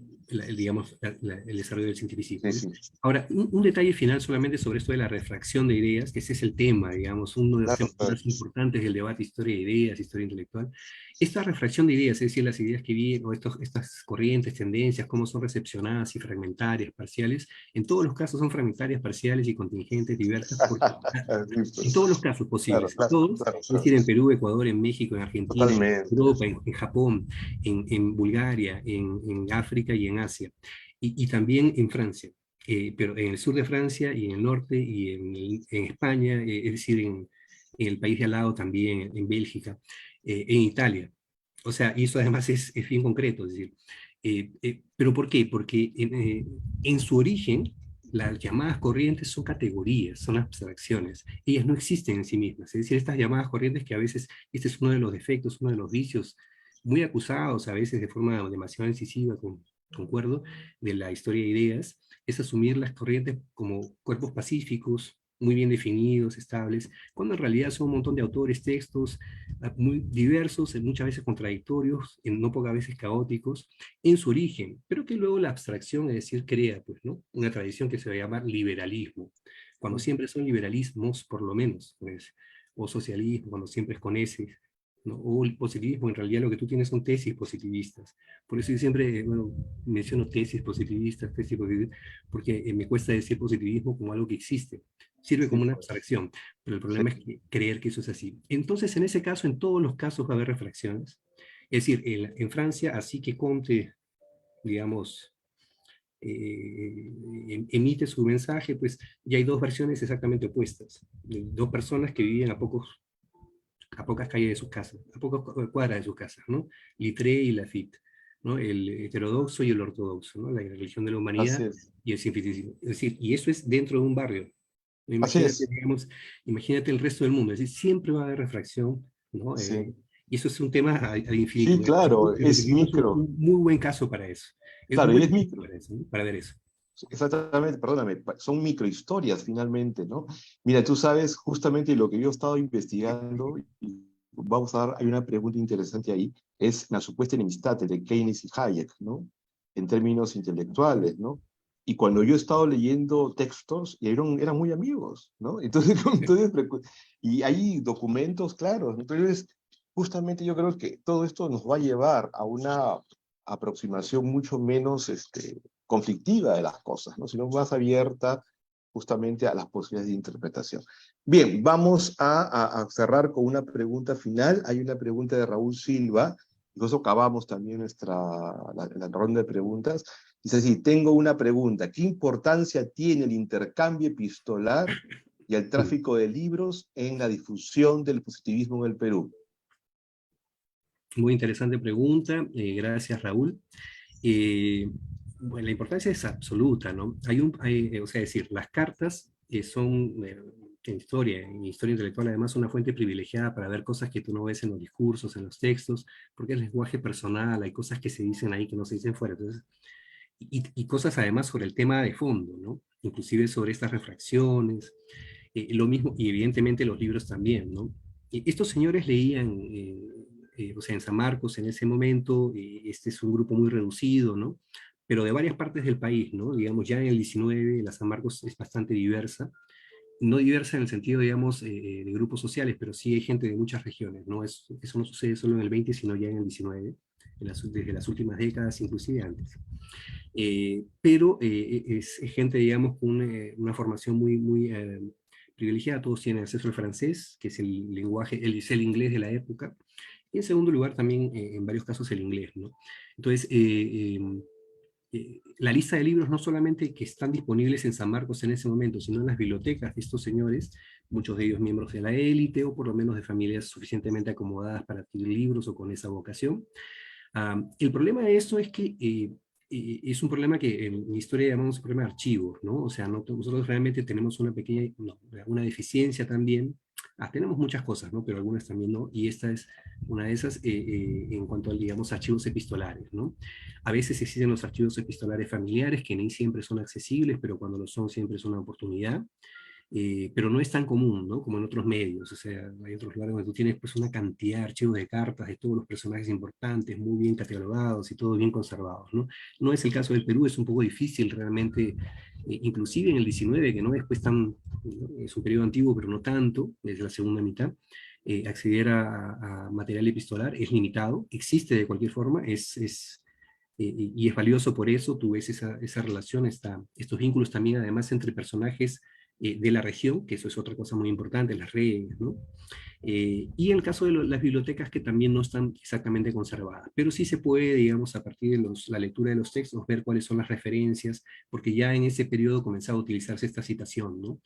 Speaker 3: digamos, el desarrollo del cientificismo.
Speaker 2: Sí,
Speaker 3: ¿no?
Speaker 2: sí.
Speaker 3: Ahora, un detalle final solamente sobre esto de la refracción de ideas, que ese es el tema, digamos, uno de los
Speaker 2: Claro,
Speaker 3: temas
Speaker 2: claro.
Speaker 3: más importantes del debate historia de ideas, historia intelectual. Esta refracción de ideas, es decir, las ideas que vienen, o estas corrientes, tendencias, cómo son recepcionadas y fragmentarias, parciales, en todos los casos son fragmentarias, parciales y contingentes, diversas, porque
Speaker 2: Sí,
Speaker 3: en
Speaker 2: pues.
Speaker 3: todos los casos
Speaker 2: Claro,
Speaker 3: posibles,
Speaker 2: claro,
Speaker 3: todos,
Speaker 2: claro,
Speaker 3: es
Speaker 2: claro.
Speaker 3: decir, en Perú, Ecuador, en México, en Argentina, en
Speaker 2: Totalmente.
Speaker 3: Europa, en Japón, en Bulgaria, en África y en Asia, y también en Francia, pero en el sur de Francia y en el norte y en España, es decir, en el país de al lado también, en Bélgica, en Italia. O sea, y eso además es bien concreto, es decir, ¿pero por qué? Porque en su origen, las llamadas corrientes son categorías, son abstracciones. Ellas no existen en sí mismas. Es decir, estas llamadas corrientes que a veces, este es uno de los defectos, uno de los vicios muy acusados a veces de forma demasiado incisiva, concuerdo, de la historia de ideas, es asumir las corrientes como cuerpos pacíficos, muy bien definidos, estables, cuando en realidad son un montón de autores, textos muy diversos, muchas veces contradictorios, en no pocas veces caóticos, en su origen, pero que luego la abstracción, es decir, crea, pues, ¿no? Una tradición que se va a llamar liberalismo, cuando siempre son liberalismos, por lo menos, pues, o socialismo, cuando siempre es con ese, ¿no? O el positivismo, en realidad lo que tú tienes son tesis positivistas. Por eso yo siempre, bueno, menciono tesis positivistas, porque me cuesta decir positivismo como algo que existe. Sirve
Speaker 2: Sí,
Speaker 3: como una
Speaker 2: pues.
Speaker 3: abstracción, pero el
Speaker 2: Sí.
Speaker 3: problema es creer que eso es así. Entonces, en ese caso, en todos los casos va a haber refracciones. Es decir, en Francia, así que Comte, digamos, emite su mensaje, pues ya hay dos versiones exactamente opuestas. Dos personas que viven a pocas calles de sus casas, a pocas cuadras de sus casas, ¿no? Littré y Lafitte, ¿no? El heterodoxo y el ortodoxo, ¿no? La religión de la
Speaker 2: Así
Speaker 3: humanidad
Speaker 2: es.
Speaker 3: y el cientificismo. Es decir, y eso es dentro de un barrio.
Speaker 2: Así
Speaker 3: Imagínate,
Speaker 2: es.
Speaker 3: digamos, imagínate el resto del mundo, es decir, siempre va a haber refracción, ¿no?
Speaker 2: Sí.
Speaker 3: Y eso es un tema al infinito.
Speaker 2: Sí, claro,
Speaker 3: El
Speaker 2: es
Speaker 3: positivismo es
Speaker 2: micro.
Speaker 3: un muy buen caso para eso. Es un
Speaker 2: Claro, y
Speaker 3: buen
Speaker 2: es
Speaker 3: caso
Speaker 2: micro.
Speaker 3: para eso, ¿no? Para ver eso.
Speaker 2: Exactamente, perdóname, son microhistorias finalmente, ¿no? Mira, tú sabes justamente lo que yo he estado investigando, y vamos a dar, hay una pregunta interesante ahí, es la supuesta enemistad entre Keynes y Hayek, ¿no? En términos intelectuales, ¿no? Y cuando yo he estado leyendo textos, eran muy amigos, ¿no? Entonces, y hay documentos claros, entonces, justamente yo creo que todo esto nos va a llevar a una aproximación mucho menos, conflictiva de las cosas, ¿no? Sino más abierta justamente a las posibilidades de interpretación. Bien, vamos a cerrar con una pregunta final. Hay una pregunta de Raúl Silva, y con eso acabamos también la ronda de preguntas. Dice así, tengo una pregunta. ¿Qué importancia tiene el intercambio epistolar y el tráfico de libros en la difusión del positivismo en el Perú?
Speaker 3: Muy interesante pregunta, gracias Raúl. Bueno, la importancia es absoluta, ¿no? O sea, decir, las cartas son, en historia intelectual, además, una fuente privilegiada para ver cosas que tú no ves en los discursos, en los textos, porque es lenguaje personal, hay cosas que se dicen ahí que no se dicen fuera. Entonces, y cosas además sobre el tema de fondo, ¿no? Inclusive sobre estas refracciones, lo mismo, y evidentemente los libros también, ¿no? Estos señores leían, o sea, en San Marcos en ese momento, este es un grupo muy reducido, ¿no? Pero de varias partes del país, ¿no? Digamos, ya en el 19 la San Marcos es bastante diversa, no diversa en el sentido, digamos, de grupos sociales, pero sí hay gente de muchas regiones, ¿no? Eso no sucede solo en el 20, sino ya en el 19, desde las últimas décadas, inclusive antes. Pero es gente, digamos, con una formación muy privilegiada. Todos tienen acceso al francés, que es el lenguaje, es el inglés de la época, y en segundo lugar también, en varios casos, el inglés, ¿no? Entonces, la lista de libros no solamente que están disponibles en San Marcos en ese momento, sino en las bibliotecas de estos señores, muchos de ellos miembros de la élite o por lo menos de familias suficientemente acomodadas para adquirir libros o con esa vocación. El problema de esto es que es un problema que en mi historia llamamos problema de archivos, ¿no? O sea, nosotros realmente tenemos una pequeña, no, una deficiencia también. Tenemos muchas cosas, ¿no? Pero algunas también no, y esta es una de esas en cuanto a, digamos, archivos epistolares, ¿no? A veces existen los archivos epistolares familiares que ni siempre son accesibles, pero cuando lo son siempre es una oportunidad. pero no es tan común, ¿no? Como en otros medios. O sea, hay otros lugares donde tú tienes pues una cantidad de archivos de cartas de todos los personajes importantes, muy bien catalogados y todos bien conservados, ¿no? No es el caso del Perú, es un poco difícil realmente, inclusive en el 19, que no es pues tan, es un periodo antiguo, pero no tanto, desde la segunda mitad, acceder a material epistolar es limitado, existe de cualquier forma, y es valioso por eso. Tú ves esa relación, estos vínculos también además entre personajes de la región, que eso es otra cosa muy importante, las redes, ¿no? Y en el caso de las bibliotecas que también no están exactamente conservadas, pero sí se puede, digamos, a partir de la lectura de los textos, ver cuáles son las referencias, porque ya en ese periodo comenzaba a utilizarse esta citación, ¿no?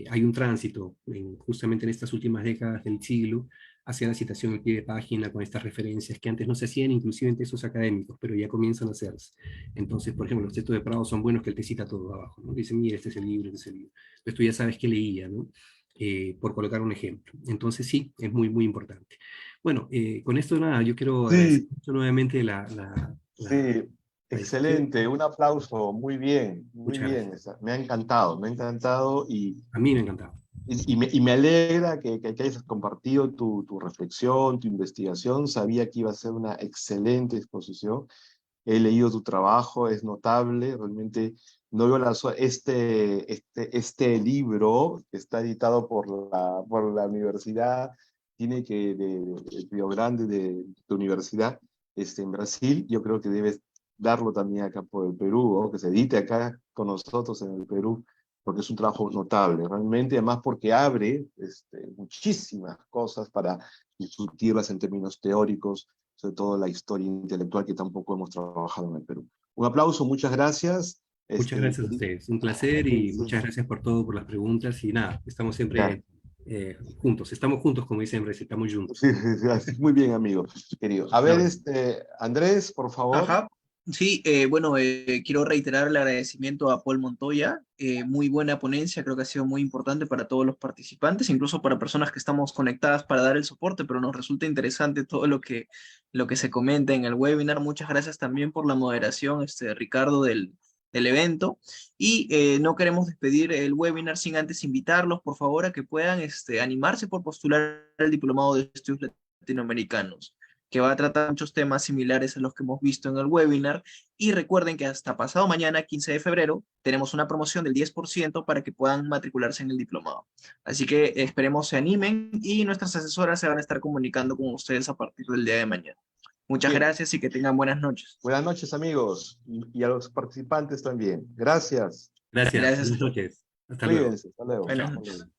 Speaker 3: Hay un tránsito, justamente en estas últimas décadas del siglo, hacia la citación al pie de página con estas referencias que antes no se hacían inclusive en textos académicos, pero ya comienzan a hacerse. Entonces, por ejemplo, los textos de Prado son buenos que él te cita todo abajo, ¿no? Dice, mira, este es el libro, este es el libro. Entonces tú ya sabes qué leía, ¿no? Por colocar un ejemplo. Entonces sí, es muy, muy importante. Bueno, con esto nada, yo quiero agradecer
Speaker 2: Sí,
Speaker 3: mucho nuevamente
Speaker 2: sí,
Speaker 3: la discusión.
Speaker 2: excelente, un aplauso, muy bien, muy
Speaker 3: Muchas
Speaker 2: bien.
Speaker 3: gracias.
Speaker 2: Me ha encantado
Speaker 3: A mí me ha encantado.
Speaker 2: y me alegra que hayas compartido tu reflexión, tu investigación. Sabía que iba a ser una excelente exposición. He leído tu trabajo, es notable, realmente no veo este libro que está editado por la universidad, tiene que, de Río Grande, de universidad, en Brasil. Yo creo que debes darlo también acá por el Perú, ¿no? Que se edite acá con nosotros en el Perú, porque es un trabajo notable, realmente, además porque abre muchísimas cosas para discutirlas en términos teóricos, sobre todo la historia intelectual que tampoco hemos trabajado en el Perú. Un aplauso, muchas gracias.
Speaker 3: Muchas gracias a ustedes. Un placer y muchas gracias por todo, por las preguntas. Y nada, estamos
Speaker 2: Ya.
Speaker 3: siempre juntos. Estamos juntos, como dicen, estamos juntos.
Speaker 2: Sí, muy bien, amigo, querido. A
Speaker 3: Un
Speaker 2: ver,
Speaker 3: abrazo.
Speaker 2: Andrés, por favor.
Speaker 1: Ajá. Sí, bueno, quiero reiterar el agradecimiento a Paul Montoya. Muy buena ponencia, creo que ha sido muy importante para todos los participantes, incluso para personas que estamos conectadas para dar el soporte, pero nos resulta interesante todo lo que se comenta en el webinar. Muchas gracias también por la moderación, Ricardo, del evento. Y no queremos despedir el webinar sin antes invitarlos, por favor, a que puedan animarse por postular el Diplomado de Estudios Latinoamericanos, que va a tratar muchos temas similares a los que hemos visto en el webinar. Y recuerden que hasta pasado mañana, 15 de febrero, tenemos una promoción del 10% para que puedan matricularse en el diplomado. Así que esperemos se animen y nuestras asesoras se van a estar comunicando con ustedes a partir del día de mañana. Muchas
Speaker 2: Bien,
Speaker 1: gracias y que tengan buenas noches.
Speaker 2: buenas noches, amigos, y a los participantes también. Gracias.
Speaker 3: Gracias.
Speaker 1: Gracias a
Speaker 3: Buenas
Speaker 1: todos.
Speaker 3: noches. Hasta luego.
Speaker 2: Cuídense, hasta luego.
Speaker 1: Buenas
Speaker 2: Hasta luego.
Speaker 1: noches.